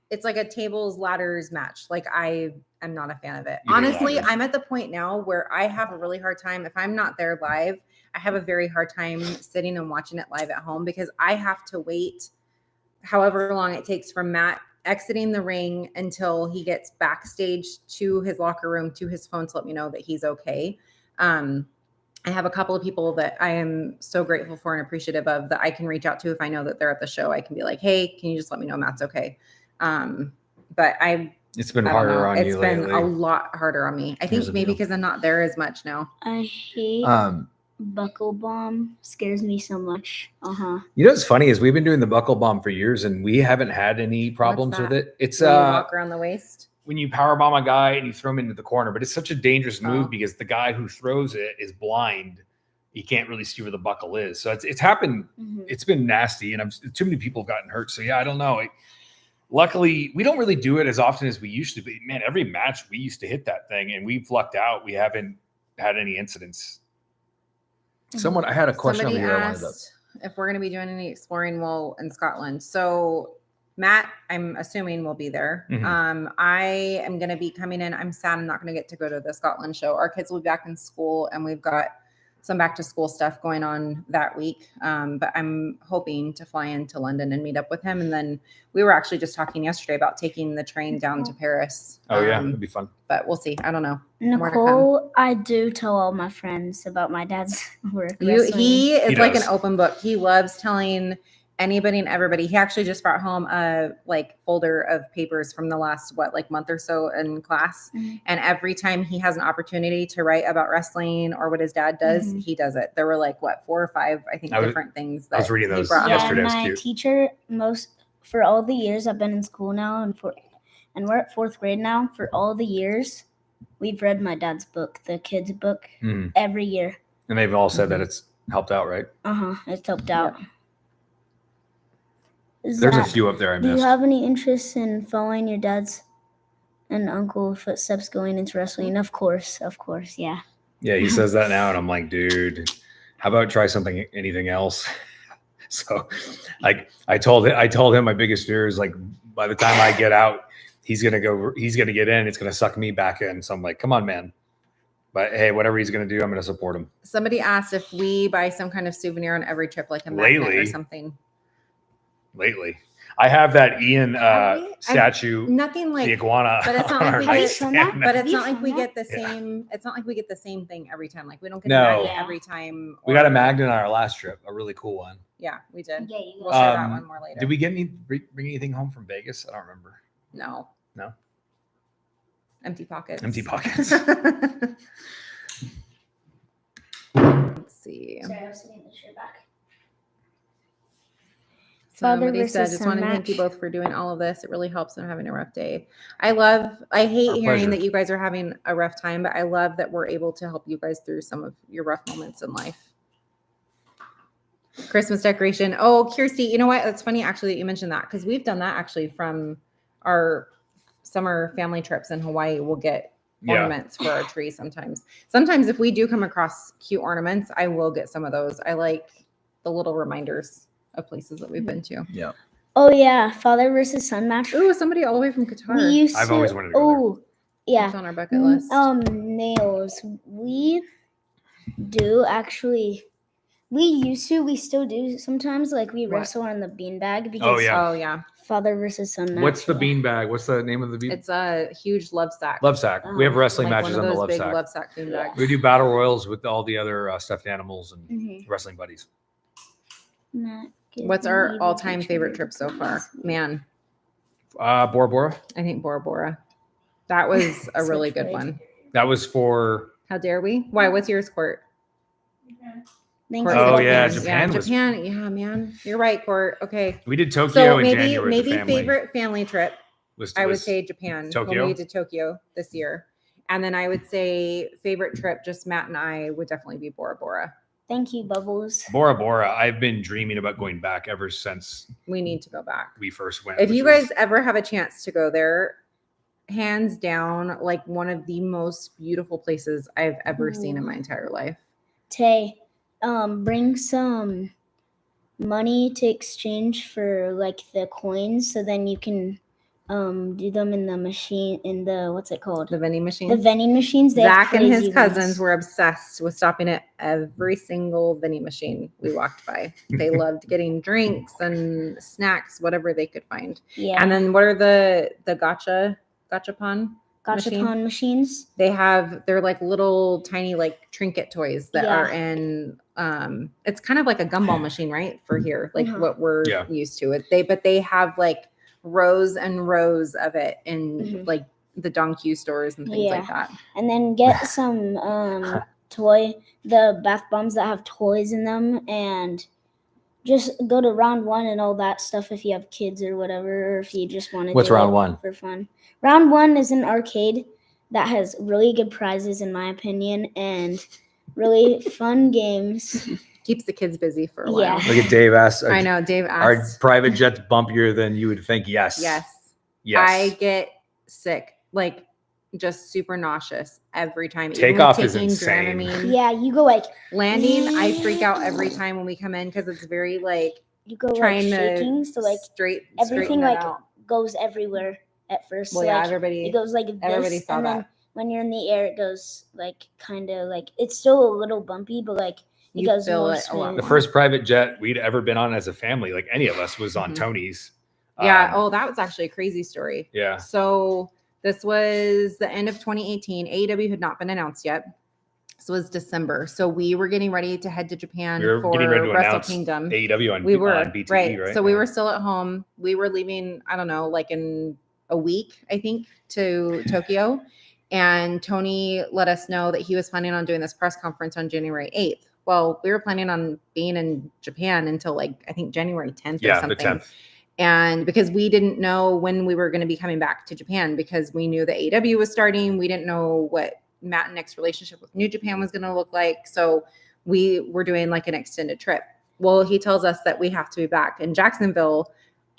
Speaker 1: it's like a tables ladders match, like I am not a fan of it.
Speaker 2: You hate
Speaker 1: Honestly,
Speaker 2: ladders.
Speaker 1: I'm at the point now where I have a really hard time if I'm not there live. I have a very hard time sitting and watching it live at home because I have to wait however long it takes from Matt exiting the ring until he gets backstage to his locker room to his phone to let me know that he's okay. I have a couple of people that I am so grateful for and appreciative of that I can reach out to if I know that they're at the show. I can be like, "Hey, can you just let me know Matt's okay?" But
Speaker 2: It's been
Speaker 1: I don't
Speaker 2: harder
Speaker 1: know.
Speaker 2: on
Speaker 1: It's
Speaker 2: you
Speaker 1: been
Speaker 2: lately.
Speaker 1: a lot harder on me. I think
Speaker 4: Here's the
Speaker 1: maybe
Speaker 4: deal.
Speaker 1: because I'm not there as much now.
Speaker 3: I hate buckle bomb. Scares me so much.
Speaker 2: You know what's funny is we've been doing the buckle bomb for years and we haven't had any problems with
Speaker 1: that?
Speaker 2: it. It's
Speaker 1: When you walk around the waist.
Speaker 2: when you power bomb a guy and you throw him into the corner, but it's such a dangerous move
Speaker 1: Oh.
Speaker 2: because the guy who throws it is blind. He can't really see where the buckle is. So it's happened.
Speaker 3: Mhm.
Speaker 2: It's been nasty, and too many people have gotten hurt. So yeah, I don't know. luckily, we don't really do it as often as we used to. But man, every match we used to hit that thing, and we've lucked out. We haven't had any incidents.
Speaker 4: I had a question
Speaker 1: Somebody
Speaker 4: over here. I wanted to.
Speaker 1: asked if we're going to be doing any exploring while in Scotland. So Matt, I'm assuming will be there.
Speaker 2: Mhm.
Speaker 1: I am going to be coming in. I'm sad I'm not going to get to go to the Scotland show. Our kids will be back in school, and we've got some back to school stuff going on that week. But I'm hoping to fly into London and meet up with him. And then we were actually just talking yesterday about taking the train down to Paris.
Speaker 2: Oh yeah, it'd be fun.
Speaker 1: But we'll see. I don't know. More to come.
Speaker 3: Nicole, I do tell all my friends about my dad's work.
Speaker 1: He is
Speaker 2: He
Speaker 1: like an
Speaker 2: does.
Speaker 1: open book. He loves telling anybody and everybody. He actually just brought home a folder of papers from the last month or so in class.
Speaker 3: Mhm.
Speaker 1: And every time he has an opportunity to write about wrestling or what his dad does,
Speaker 3: Mhm.
Speaker 1: he does it. There were 4 or 5, I think, different things that
Speaker 2: I was reading
Speaker 1: he
Speaker 2: those
Speaker 1: brought
Speaker 3: Yeah,
Speaker 1: home.
Speaker 2: yesterday. It's
Speaker 3: my
Speaker 2: cute.
Speaker 3: teacher, for all the years I've been in school now, and we're at 4th grade now. For all the years, we've read my dad's book, the kids' book,
Speaker 2: Mhm.
Speaker 3: every year.
Speaker 2: And they've all said that it's helped out, right?
Speaker 3: It's helped out.
Speaker 2: There's a
Speaker 3: Zach,
Speaker 2: few up there I
Speaker 3: do you
Speaker 2: missed.
Speaker 3: have any interest in following your dad's and uncle footsteps going into wrestling? Of course, yeah.
Speaker 2: Yeah, he says that now, and I'm like, dude, how about try anything else? So, I told him my biggest fear is by the time I get out, he's gonna get in, it's gonna suck me back in. So I'm like, come on, man. But hey, whatever he's gonna do, I'm gonna support him.
Speaker 1: Somebody asked if we buy some kind of souvenir on every trip, like a magnet or
Speaker 2: Lately.
Speaker 1: something.
Speaker 2: Lately, I have that Ian
Speaker 1: Have we?
Speaker 2: statue,
Speaker 1: Nothing
Speaker 2: the iguana.
Speaker 1: but it's not
Speaker 2: on
Speaker 1: like
Speaker 2: our
Speaker 1: we get-
Speaker 2: nightstand.
Speaker 1: But it's
Speaker 3: We
Speaker 1: not like we
Speaker 3: found
Speaker 1: get the
Speaker 2: Yeah.
Speaker 1: same. It's not like we get the same thing every time. Like we don't get
Speaker 2: No.
Speaker 1: a magnet
Speaker 3: Yeah.
Speaker 1: every time.
Speaker 2: We got a
Speaker 1: or-
Speaker 2: magnet on our last trip, a really cool one.
Speaker 1: Yeah, we did.
Speaker 3: Yeah, you
Speaker 1: We'll share that
Speaker 2: Um,
Speaker 1: one more later.
Speaker 2: Did we get bring anything home from Vegas? I don't remember.
Speaker 1: No.
Speaker 2: No?
Speaker 1: Empty pockets.
Speaker 2: Empty pockets.
Speaker 1: Let's see.
Speaker 3: Sorry, I was getting the shirt back.
Speaker 1: Somebody
Speaker 3: versus
Speaker 1: said, just
Speaker 3: son
Speaker 1: want to thank you
Speaker 3: match.
Speaker 1: both for doing all of this. It really helps them having a rough day. I hate
Speaker 2: Our
Speaker 1: hearing
Speaker 2: pleasure.
Speaker 1: that you guys are having a rough time, but I love that we're able to help you guys through some of your rough moments in life. Christmas decoration. Oh, Kirsty, you know what? It's funny actually that you mentioned that because we've done that actually from our summer family trips in Hawaii. We'll get
Speaker 2: Yeah.
Speaker 1: ornaments for our tree sometimes. Sometimes if we do come across cute ornaments, I will get some of those. I like the little reminders of places that we've been to.
Speaker 4: Yeah.
Speaker 3: Oh yeah, father versus son match.
Speaker 1: Ooh, somebody all the way from Qatar.
Speaker 3: We used
Speaker 2: I've
Speaker 3: to.
Speaker 2: always wanted to go there.
Speaker 3: Oh, yeah.
Speaker 1: It's on our bucket list.
Speaker 3: Nails. We do actually. We used to. We still do sometimes. We
Speaker 1: What?
Speaker 3: wrestle on the beanbag because
Speaker 2: Oh, yeah.
Speaker 1: Oh yeah,
Speaker 3: father versus son match.
Speaker 2: What's the
Speaker 3: yeah.
Speaker 2: beanbag? What's the name of the bean?
Speaker 1: it's a huge love sack.
Speaker 2: Love sack. We have wrestling
Speaker 1: like
Speaker 2: matches
Speaker 1: one
Speaker 2: on
Speaker 1: of
Speaker 2: the
Speaker 1: those
Speaker 2: love
Speaker 1: big
Speaker 2: sack.
Speaker 1: love sack bean bags.
Speaker 2: We do battle royals with all the other stuffed animals and
Speaker 3: Mhm.
Speaker 2: wrestling buddies.
Speaker 3: Not good
Speaker 1: What's
Speaker 3: when
Speaker 1: our
Speaker 3: evil
Speaker 1: all-time
Speaker 3: teacher
Speaker 1: favorite trip so far?
Speaker 3: becomes-
Speaker 1: Man,
Speaker 2: Bora Bora.
Speaker 1: I think Bora Bora. That was a really good
Speaker 3: Switchblade.
Speaker 1: one.
Speaker 2: That was for.
Speaker 1: How dare we? Why? What's yours, Court?
Speaker 3: Thank
Speaker 1: Court
Speaker 3: you.
Speaker 2: Oh,
Speaker 1: said
Speaker 2: yeah,
Speaker 1: Japan.
Speaker 2: Japan was-
Speaker 1: Japan. Yeah, man. You're right, Court. Okay.
Speaker 2: We did Tokyo
Speaker 1: So
Speaker 2: in
Speaker 1: maybe
Speaker 2: January. with the family.
Speaker 1: favorite family trip. I would
Speaker 2: was
Speaker 1: say Japan. When
Speaker 2: Tokyo?
Speaker 1: we did Tokyo this year. And then I would say favorite trip, just Matt and I, would definitely be Bora Bora.
Speaker 3: Thank you, Bubbles.
Speaker 2: Bora Bora. I've been dreaming about going back ever since
Speaker 1: We need to go back.
Speaker 2: we first went.
Speaker 1: If
Speaker 2: which
Speaker 1: you
Speaker 2: was-
Speaker 1: guys ever have a chance to go there, hands down, one of the most beautiful places I've ever seen in my entire life.
Speaker 3: Tay, bring some money to exchange for the coins, so then you can do them in the machine what's it called?
Speaker 1: The vending machine.
Speaker 3: The vending machines. They have
Speaker 1: Zach and his
Speaker 3: crazy
Speaker 1: cousins
Speaker 3: ones.
Speaker 1: were obsessed with stopping at every single vending machine we walked by. They loved getting drinks and snacks, whatever they could find.
Speaker 3: Yeah.
Speaker 1: And then what are the gachapon?
Speaker 3: Gachapon machines.
Speaker 1: They're like little tiny trinket toys that
Speaker 3: Yeah.
Speaker 1: are in it's kind of like a gumball machine, right? For here,
Speaker 3: Mhm.
Speaker 1: what we're
Speaker 2: Yeah.
Speaker 1: used to. They have rows and rows of it in
Speaker 3: Mhm.
Speaker 1: the Don Q stores and things like that.
Speaker 3: And then get some the bath bombs that have toys in them, and just go to round one and all that stuff if you have kids or whatever, or if you just want to
Speaker 4: What's
Speaker 3: do
Speaker 4: round
Speaker 3: it
Speaker 4: one?
Speaker 3: for fun. Round one is an arcade that has really good prizes in my opinion, and really fun games.
Speaker 1: Keeps the kids busy for a while.
Speaker 3: Yeah.
Speaker 4: Look at Dave asked.
Speaker 1: I know. Dave
Speaker 4: Are
Speaker 1: asked.
Speaker 4: private jets bumpier than you would think? Yes.
Speaker 1: Yes.
Speaker 2: Yes.
Speaker 1: I get sick, like just super nauseous every time. Even with
Speaker 2: Takeoff is
Speaker 1: taking
Speaker 2: insane.
Speaker 1: Dramamine.
Speaker 3: Yeah, you go like
Speaker 1: Landing, I freak out every time when we come in because it's very like
Speaker 3: you go like
Speaker 1: trying
Speaker 3: shaking,
Speaker 1: to
Speaker 3: so like
Speaker 1: straighten
Speaker 3: everything
Speaker 1: that
Speaker 3: like
Speaker 1: out.
Speaker 3: goes everywhere at first.
Speaker 1: Well,
Speaker 3: so,
Speaker 1: yeah,
Speaker 3: like,
Speaker 1: everybody
Speaker 3: it goes like
Speaker 1: everybody
Speaker 3: this,
Speaker 1: saw
Speaker 3: and then
Speaker 1: that.
Speaker 3: when you're in the air, it goes like kind of like it's still a little bumpy, but like it
Speaker 1: You
Speaker 3: goes
Speaker 1: feel
Speaker 3: more
Speaker 1: it a lot
Speaker 3: smooth.
Speaker 2: The
Speaker 1: more.
Speaker 2: first private jet we'd ever been on as a family, like any of us, was on
Speaker 1: Mhm.
Speaker 2: Tony's.
Speaker 1: Yeah. Oh, that was actually a crazy story.
Speaker 2: Yeah.
Speaker 1: So this was the end of 2018. AEW had not been announced yet. So it was December. So we were getting ready to head to Japan
Speaker 2: We were
Speaker 1: for
Speaker 2: getting ready to
Speaker 1: Wrestle
Speaker 2: announce
Speaker 1: Kingdom.
Speaker 2: AEW on,
Speaker 1: We were
Speaker 2: on BTE, right?
Speaker 1: So we
Speaker 2: Yeah.
Speaker 1: were still at home. We were leaving, I don't know, like in a week, I think, to Tokyo. And Tony let us know that he was planning on doing this press conference on January 8th. Well, we were planning on being in Japan until like, I think January 10th or
Speaker 2: Yeah,
Speaker 1: something.
Speaker 2: the 10th.
Speaker 1: And because we didn't know when we were going to be coming back to Japan, because we knew the AEW was starting, we didn't know what Matt and Nick's relationship with New Japan was going to look like. So we were doing like an extended trip. Well, he tells us that we have to be back in Jacksonville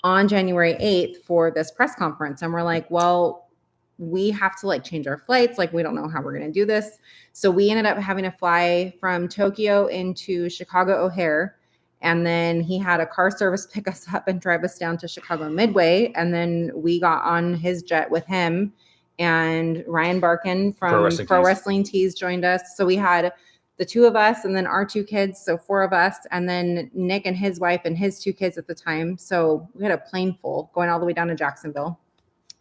Speaker 1: on January 8th for this press conference. And we're like, well, we have to like change our flights. Like, we don't know how we're going to do this. So we ended up having to fly from Tokyo into Chicago O'Hare. And then he had a car service pick us up and drive us down to Chicago Midway. And then we got on his jet with him, and Ryan Barkin from Pro Wrestling Tees joined us. So we had the two of us and then our two kids. So 4 of us, and then Nick and his wife and his 2 kids at the time. So we had a plane full going all the way down to Jacksonville.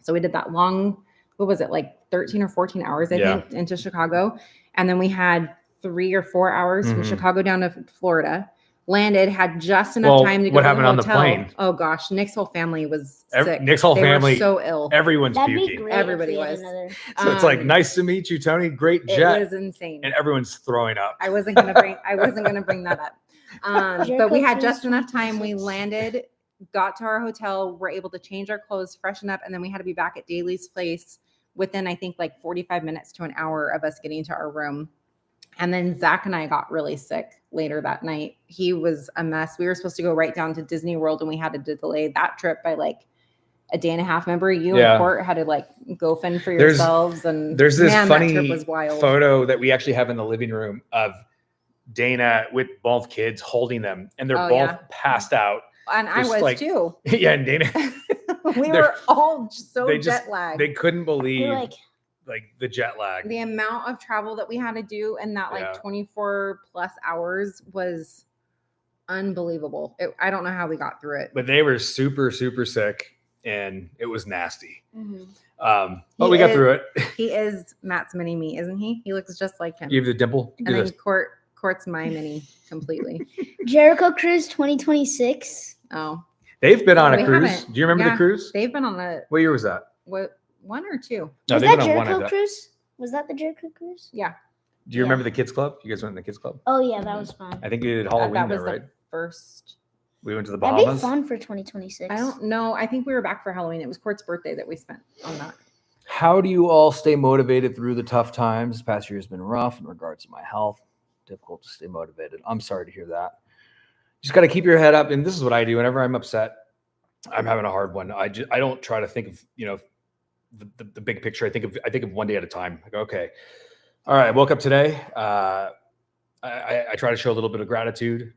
Speaker 1: So we did that long, what was it, like 13 or 14 hours, I think, into Chicago. And then we had 3 or 4 hours from Chicago down to Florida. Landed, had just enough time to go to the hotel. What happened on the plane? Oh gosh, Nick's whole family was sick.
Speaker 2: Nick's whole family
Speaker 1: were so ill.
Speaker 2: Everyone's
Speaker 3: That'd be
Speaker 2: puking.
Speaker 3: great.
Speaker 1: Everybody
Speaker 3: if we had
Speaker 1: was.
Speaker 3: another-
Speaker 2: So it's like, nice to meet you, Tony. Great jet.
Speaker 1: It was insane.
Speaker 2: And everyone's throwing up.
Speaker 1: I wasn't gonna bring that up. But we had just enough time. We landed, got to our hotel, were able to change our clothes, freshen up, and then we had to be back at Daly's place within, I think, like 45 minutes to an hour of us getting to our room. And then Zach and I got really sick later that night. He was a mess. We were supposed to go right down to Disney World, and we had to delay that trip by like a day and a half. Remember, you and Court had to like go fend for yourselves. And
Speaker 2: there's this funny
Speaker 1: that trip was wild.
Speaker 2: photo that we actually have in the living room of Dana with both kids holding them, and they're both passed out.
Speaker 1: And I was like, too.
Speaker 2: Yeah, and Dana.
Speaker 1: We were all so jet lagged.
Speaker 2: They couldn't believe like the jet lag.
Speaker 1: The amount of travel that we had to do in that like 24 plus hours was unbelievable. I don't know how we got through it.
Speaker 2: But they were super, super sick, and it was nasty.
Speaker 3: Mm-hmm.
Speaker 2: But we got through it.
Speaker 1: He is Matt's mini me, isn't he? He looks just like him.
Speaker 2: You have the dimple.
Speaker 1: And then Court's my mini completely.
Speaker 3: Jericho Cruise 2026.
Speaker 1: Oh.
Speaker 2: They've been on a cruise. Do you remember the cruise?
Speaker 1: They've been on a.
Speaker 2: What year was that?
Speaker 1: What? 1 or 2?
Speaker 2: No,
Speaker 3: was
Speaker 2: they've
Speaker 3: that
Speaker 2: been on
Speaker 3: Jericho
Speaker 2: one.
Speaker 3: Cruise? Was that the Jericho Cruise?
Speaker 1: Yeah.
Speaker 2: Do you remember the kids club? You guys went in the kids club?
Speaker 3: Oh yeah, that was fun.
Speaker 2: I think we did Halloween there, right?
Speaker 1: First.
Speaker 2: We went to the
Speaker 3: That'd
Speaker 2: Bahamas.
Speaker 3: be fun for 2026.
Speaker 1: I don't know. I think we were back for Halloween. It was Court's birthday that we spent on that.
Speaker 4: How do you all stay motivated through the tough times? This past year has been rough in regards to my health. Difficult to stay motivated. I'm sorry to hear that. Just got to keep your head up. And this is what I do whenever I'm upset. I'm having a hard one. I don't try to think of, the big picture. I think of one day at a time. I go, okay, all right, I woke up today. I try to show a little bit of gratitude.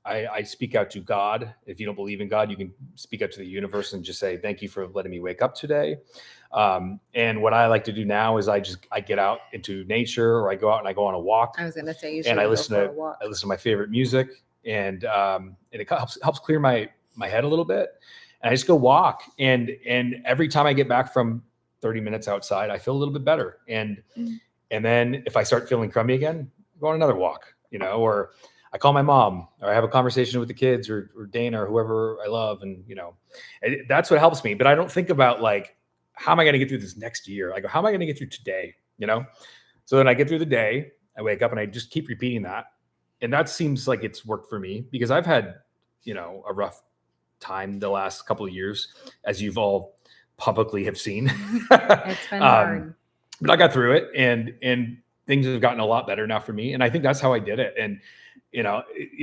Speaker 4: I speak out to God. If you don't believe in God, you can speak out to the universe and just say, thank you for letting me wake up today. And what I like to do now is I get out into nature, or I go out and I go on a walk.
Speaker 1: I was going to say, you should
Speaker 2: and I
Speaker 1: go
Speaker 2: listen
Speaker 1: for a walk.
Speaker 2: I listen to my favorite music, and it helps clear my head a little bit. And I just go walk. And every time I get back from 30 minutes outside, I feel a little bit better. And then if I start feeling crummy again, go on another walk, or I call my mom, or I have a conversation with the kids, or Dana, or whoever I love. And, that's what helps me. But I don't think about like, how am I going to get through this next year? I go, how am I going to get through today? So then I get through the day, I wake up, and I just keep repeating that. And that seems like it's worked for me, because I've had, a rough time the last couple of years, as you've all publicly have seen.
Speaker 1: It's been hard.
Speaker 2: But I got through it, and things have gotten a lot better now for me. And I think that's how I did it. And,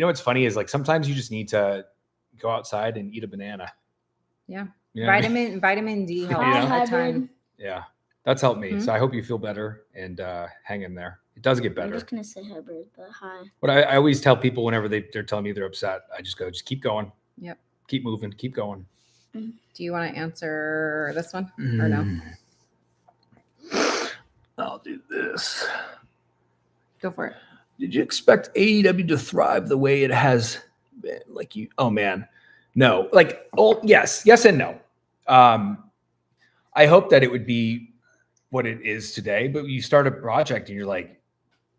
Speaker 2: what's funny is like, sometimes you just need to go outside and eat a banana.
Speaker 1: Yeah.
Speaker 4: You know what I mean?
Speaker 1: Vitamin D helps
Speaker 3: Hi,
Speaker 4: know?
Speaker 1: a
Speaker 3: hybrid.
Speaker 1: ton.
Speaker 4: Yeah, that's helped me.
Speaker 1: Mhm.
Speaker 4: So I hope you feel better and hang in there. It does get
Speaker 3: I'm
Speaker 4: better.
Speaker 3: just gonna say hybrid, but hi.
Speaker 4: But I always tell people whenever they're telling me they're upset, I just go, just keep going.
Speaker 1: Yep.
Speaker 4: Keep moving. Keep going.
Speaker 1: Do you want to answer this one or no?
Speaker 4: I'll do this.
Speaker 1: Go for it.
Speaker 4: Did you expect AEW to thrive the way it has been? Like you, oh man, no. Like, oh yes, yes and no. I hope that it would be what it is today, but you start a project and you're like,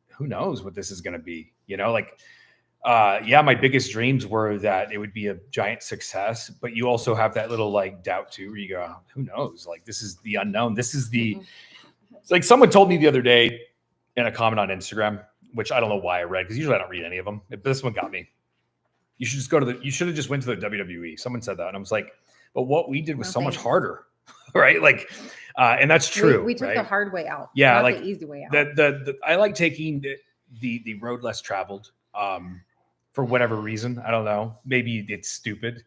Speaker 4: who knows what this is going to be? You know, like, yeah, my biggest dreams were that it would be a giant success, but you also have that little like doubt too, where you go, who knows? Like, this is the unknown. This is the, it's like someone told me the other day in a comment on Instagram, which I don't know why I read, because usually I don't read any of them. But this one got me. You should just go to you should have just went to the WWE. Someone said that. And I was like, but what we did was
Speaker 1: No,
Speaker 4: so much
Speaker 1: thanks.
Speaker 4: harder. Right. Like, and that's true.
Speaker 1: We took
Speaker 4: right?
Speaker 1: the hard way out.
Speaker 4: Yeah,
Speaker 1: not
Speaker 4: like,
Speaker 1: the easy way out.
Speaker 4: I like taking the road less traveled for whatever reason. I don't know. Maybe it's stupid,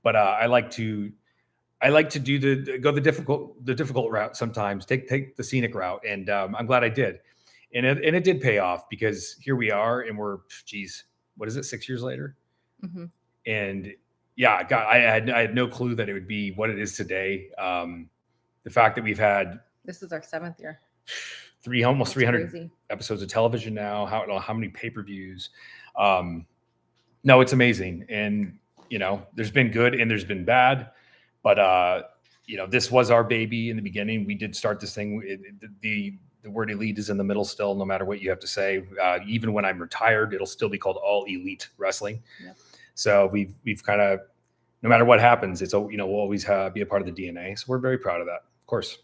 Speaker 4: but I like to do go the difficult route sometimes. Take the scenic route, and I'm glad I did, and it did pay off, because here we are, and we're what is it, 6 years later,
Speaker 1: Mhm.
Speaker 4: and yeah, I had no clue that it would be what it is today. The fact that we've had
Speaker 1: This is our 7th year.
Speaker 4: almost
Speaker 1: That's
Speaker 4: 300
Speaker 1: crazy.
Speaker 4: episodes of television now. How many pay-per-views? No, it's amazing, and there's been good and there's been bad, but this was our baby in the beginning. We did start this thing. The word elite is in the middle still, no matter what you have to say. Even when I'm retired, it'll still be called All Elite Wrestling.
Speaker 1: Yep.
Speaker 4: So we've kind of, no matter what happens, it's we'll always be a part of the DNA. So we're very proud of that, of course.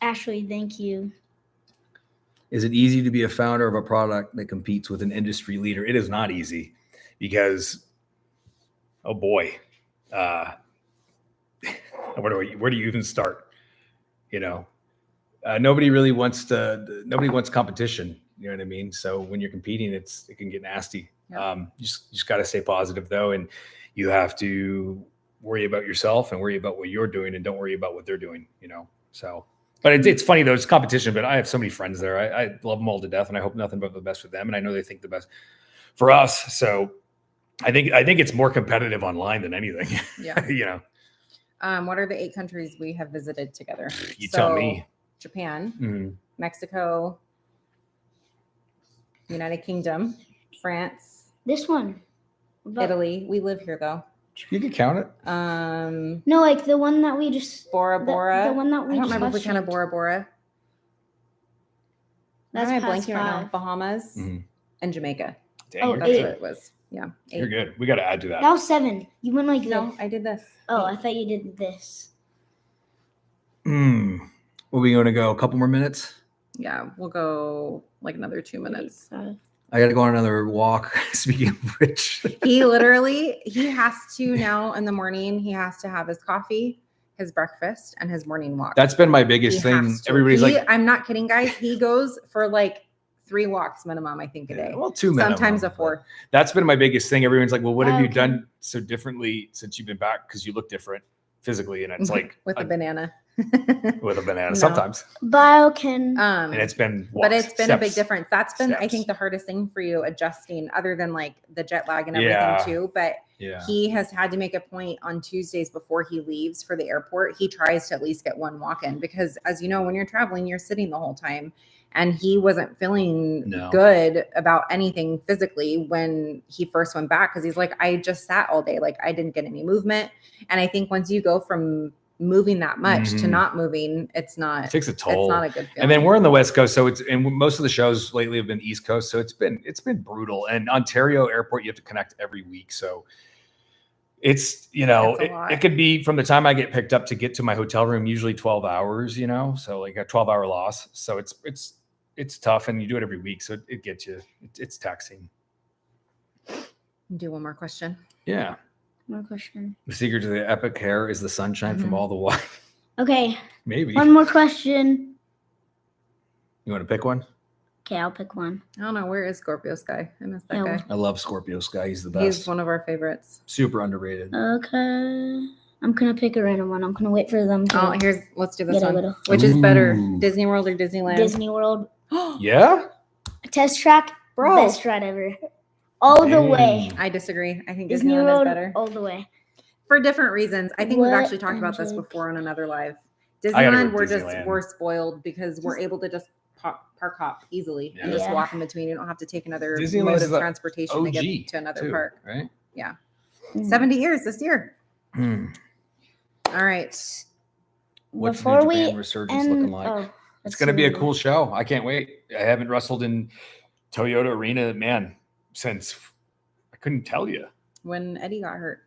Speaker 3: Ashley, thank you.
Speaker 4: Is it easy to be a founder of a product that competes with an industry leader? It is not easy, because, oh boy, where do you even start? Nobody wants competition. You know what I mean? So when you're competing, it can get nasty.
Speaker 1: Yeah.
Speaker 4: You just got to stay positive though, and you have to worry about yourself and worry about what you're doing, and don't worry about what they're doing. So. But it's funny though, it's competition, but I have so many friends there. I love them all to death, and I hope nothing but the best for them. And I know they think the best for us. So I think it's more competitive online than anything.
Speaker 1: Yeah. What are the 8 countries we have visited together?
Speaker 4: You tell me.
Speaker 1: Japan,
Speaker 4: Mhm.
Speaker 1: Mexico, United Kingdom, France,
Speaker 3: This one. But-
Speaker 1: Italy. We live here though.
Speaker 4: You can count it.
Speaker 3: No, like the one that we just.
Speaker 1: Bora Bora.
Speaker 3: The one that we
Speaker 1: I don't
Speaker 3: just
Speaker 1: remember if we counted
Speaker 3: mentioned.
Speaker 1: Bora Bora.
Speaker 3: That's
Speaker 1: Why am I
Speaker 3: past
Speaker 1: blanking right now?
Speaker 3: 5.
Speaker 1: Bahamas
Speaker 4: Mhm.
Speaker 1: and Jamaica.
Speaker 4: Dang,
Speaker 3: Oh,
Speaker 4: you're
Speaker 1: That's
Speaker 3: eight.
Speaker 4: good.
Speaker 1: what it was. Yeah. 8.
Speaker 4: You're good. We got to add to that.
Speaker 3: That was 7. You went like
Speaker 1: No,
Speaker 3: this.
Speaker 1: I did this.
Speaker 3: Oh,
Speaker 1: 8.
Speaker 3: I thought you did this.
Speaker 4: Are we going to go a couple more minutes?
Speaker 1: Yeah, we'll go like another 2 minutes.
Speaker 3: 5.
Speaker 4: I got to go on another walk. Speaking of which,
Speaker 1: He has to now in the morning, he has to have his coffee, his breakfast, and his morning walk.
Speaker 4: that's been my biggest
Speaker 1: He
Speaker 4: thing.
Speaker 1: has to.
Speaker 4: Everybody's like,
Speaker 1: I'm not kidding, guys. He goes for like 3 walks minimum, I think, a day.
Speaker 4: well, 2 minutes.
Speaker 1: Sometimes a 4.
Speaker 4: That's been my biggest thing. Everyone's like, well, what have you
Speaker 3: Okay.
Speaker 4: done so differently since you've been back? Because you look different physically. And it's like
Speaker 1: with a banana.
Speaker 4: with a banana
Speaker 1: No.
Speaker 4: sometimes.
Speaker 3: Biocan.
Speaker 4: And it's been,
Speaker 1: But it's been a big
Speaker 4: steps.
Speaker 1: difference. That's been, I
Speaker 4: Steps.
Speaker 1: think, the hardest thing for you adjusting, other than like the jet lag and everything
Speaker 4: Yeah.
Speaker 1: too. But
Speaker 4: Yeah.
Speaker 1: he has had to make a point on Tuesdays before he leaves for the airport. He tries to at least get 1 walk in, because as you know, when you're traveling, you're sitting the whole time. And he wasn't feeling
Speaker 4: No.
Speaker 1: good about anything physically when he first went back, because he's like, I just sat all day. Like, I didn't get any movement. And I think once you go from moving that much to
Speaker 4: Mhm.
Speaker 1: not moving, it's not,
Speaker 4: It takes a
Speaker 1: it's
Speaker 4: toll.
Speaker 1: not a good feeling.
Speaker 4: And then we're on the West Coast, so and most of the shows lately have been East Coast, so it's been brutal. And Ontario Airport, you have to connect every week, so it's
Speaker 1: That's a
Speaker 4: it
Speaker 1: lot.
Speaker 4: could be from the time I get picked up to get to my hotel room, usually 12 hours. So like a 12-hour loss. So it's tough, and you do it every week, so it gets you. It's taxing.
Speaker 1: Do one more question.
Speaker 4: Yeah.
Speaker 3: More question.
Speaker 4: The secret to the epic hair is the sunshine from
Speaker 1: Mhm.
Speaker 4: all the water.
Speaker 3: Okay,
Speaker 4: Maybe
Speaker 3: one more question.
Speaker 4: you want to pick one.
Speaker 3: Okay, I'll pick one.
Speaker 1: I don't know. Where is Scorpio Sky? I miss that
Speaker 3: Yeah,
Speaker 1: guy.
Speaker 4: I love Scorpio Sky. He's the best.
Speaker 1: He's one of our favorites.
Speaker 4: Super underrated.
Speaker 3: Okay. I'm gonna pick a random one. I'm gonna wait for them to
Speaker 1: Oh, let's do this
Speaker 3: get a
Speaker 1: one.
Speaker 3: little
Speaker 1: Which is better,
Speaker 4: Ooh.
Speaker 1: Disney World or Disneyland?
Speaker 3: Disney World
Speaker 4: Yeah.
Speaker 3: test track.
Speaker 1: Bro.
Speaker 3: Best ride ever. All the way.
Speaker 1: I disagree. I think
Speaker 3: Disney
Speaker 1: Disneyland
Speaker 3: World
Speaker 1: is better
Speaker 3: all the way.
Speaker 1: for different reasons. I think we've
Speaker 3: What
Speaker 1: actually talked about this
Speaker 3: Angelic?
Speaker 1: before on another live.
Speaker 2: gotta go
Speaker 1: Disneyland,
Speaker 2: with Disneyland.
Speaker 1: we're spoiled because we're able to just park hop easily and just
Speaker 3: Yeah.
Speaker 1: walk in between. You don't have to take another
Speaker 2: Disneyland's
Speaker 1: mode of
Speaker 2: the
Speaker 1: transportation to
Speaker 2: OG
Speaker 1: get to another
Speaker 2: too,
Speaker 1: park.
Speaker 2: right?
Speaker 3: Mm.
Speaker 1: 70 years this year.
Speaker 4: Mm.
Speaker 1: All right.
Speaker 4: What's
Speaker 3: Before
Speaker 4: New
Speaker 3: we
Speaker 4: Japan Resurgence looking like?
Speaker 3: oh,
Speaker 4: It's
Speaker 3: let's
Speaker 4: going to be a
Speaker 3: see.
Speaker 4: cool show. I can't wait. I haven't wrestled in Toyota Arena, man, since I couldn't tell you.
Speaker 1: When Eddie got hurt.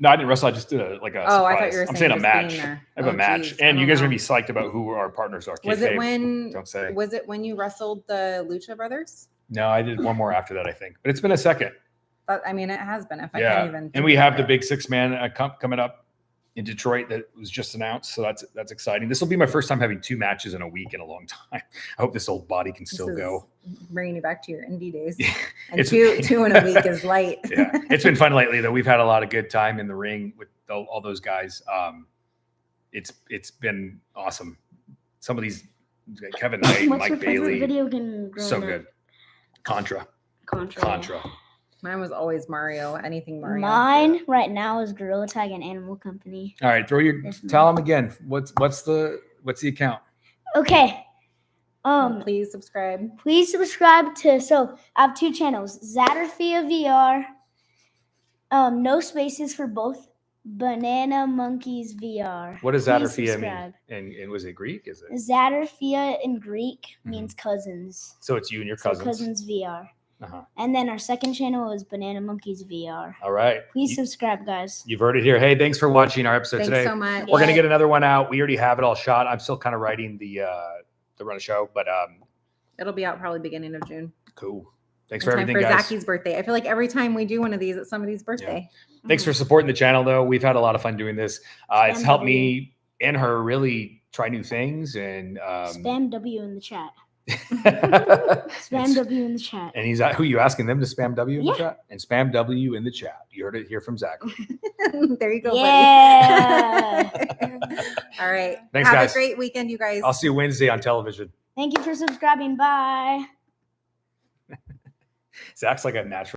Speaker 4: No, I didn't wrestle. I just did a
Speaker 1: Oh, I
Speaker 4: surprise.
Speaker 1: thought you were
Speaker 4: I'm
Speaker 1: saying
Speaker 4: saying a
Speaker 1: just
Speaker 4: match.
Speaker 1: being there.
Speaker 4: I have a
Speaker 1: Oh,
Speaker 4: match,
Speaker 1: geez. I
Speaker 4: and you
Speaker 1: don't
Speaker 4: guys are
Speaker 1: know.
Speaker 4: gonna be psyched about who our partners are.
Speaker 1: Was it
Speaker 4: Kayfabe.
Speaker 1: when
Speaker 4: Don't say.
Speaker 1: was it when you wrestled the Lucha Brothers?
Speaker 4: No, I did one more after that, I think, but it's been a second.
Speaker 1: But I mean, it has been. If I
Speaker 4: Yeah,
Speaker 1: can't even.
Speaker 4: and we have the big 6-man coming up in Detroit that was just announced, so that's exciting. This will be my first time having 2 matches in a week in a long time. I hope this old body can still go.
Speaker 1: Bringing you back to your indie days.
Speaker 4: Yeah,
Speaker 1: And
Speaker 4: it's-
Speaker 1: two in a week is light.
Speaker 4: Yeah, it's been fun lately though. We've had a lot of good time in the ring with all those guys. It's been awesome. Some of these, Kevin Knight,
Speaker 3: What's
Speaker 4: Mike
Speaker 3: your favorite
Speaker 4: Bailey,
Speaker 3: video game growing
Speaker 4: so
Speaker 3: up?
Speaker 4: good. Contra.
Speaker 3: Contra.
Speaker 1: Mine was always Mario. Anything Mario.
Speaker 3: Mine right now is Gorilla Tag and Animal Company.
Speaker 4: All right,
Speaker 3: Definitely.
Speaker 4: tell them again. What's the account?
Speaker 3: Okay.
Speaker 1: Please subscribe.
Speaker 3: Please subscribe to. So I have 2 channels: Zatterfia VR. No spaces for both. Banana Monkeys VR.
Speaker 4: What does
Speaker 3: Please
Speaker 4: Zatterfia mean?
Speaker 3: subscribe.
Speaker 4: And was it Greek? Is it?
Speaker 3: Zatterfia in Greek means cousins.
Speaker 4: So it's you and your
Speaker 3: So
Speaker 4: cousins.
Speaker 3: cousins VR.
Speaker 4: Uh-huh.
Speaker 3: And then our second channel is Banana Monkeys VR.
Speaker 4: All right.
Speaker 3: Please subscribe, guys.
Speaker 4: You've heard it here. Hey, thanks for watching our episode
Speaker 1: Thanks
Speaker 4: today.
Speaker 1: so much.
Speaker 4: We're gonna
Speaker 3: Yeah.
Speaker 4: get another one out. We already have it all shot. I'm still kind of writing the run of show, but
Speaker 1: It'll be out probably beginning of June.
Speaker 4: cool. Thanks
Speaker 1: In
Speaker 4: for
Speaker 1: time
Speaker 4: everything,
Speaker 1: for
Speaker 4: guys.
Speaker 1: Zacky's birthday. I feel like every time we do one of these, it's somebody's birthday.
Speaker 4: Thanks for supporting the channel, though. We've had a lot of fun doing this. It's
Speaker 3: Spam
Speaker 4: helped
Speaker 3: W.
Speaker 4: me and her really try new things, and
Speaker 3: Spam W in the chat.
Speaker 4: and
Speaker 3: Spam W in the chat.
Speaker 4: he's who you asking them to spam W in the
Speaker 3: Yeah.
Speaker 4: chat and spam W in the chat. You heard it here from Zach.
Speaker 1: There you go,
Speaker 3: Yeah.
Speaker 1: buddy. All right.
Speaker 4: Thanks,
Speaker 1: Have
Speaker 4: guys.
Speaker 1: a great weekend, you guys.
Speaker 4: I'll see you Wednesday on television.
Speaker 3: Thank you for subscribing. Bye.
Speaker 4: Zach's like a natural.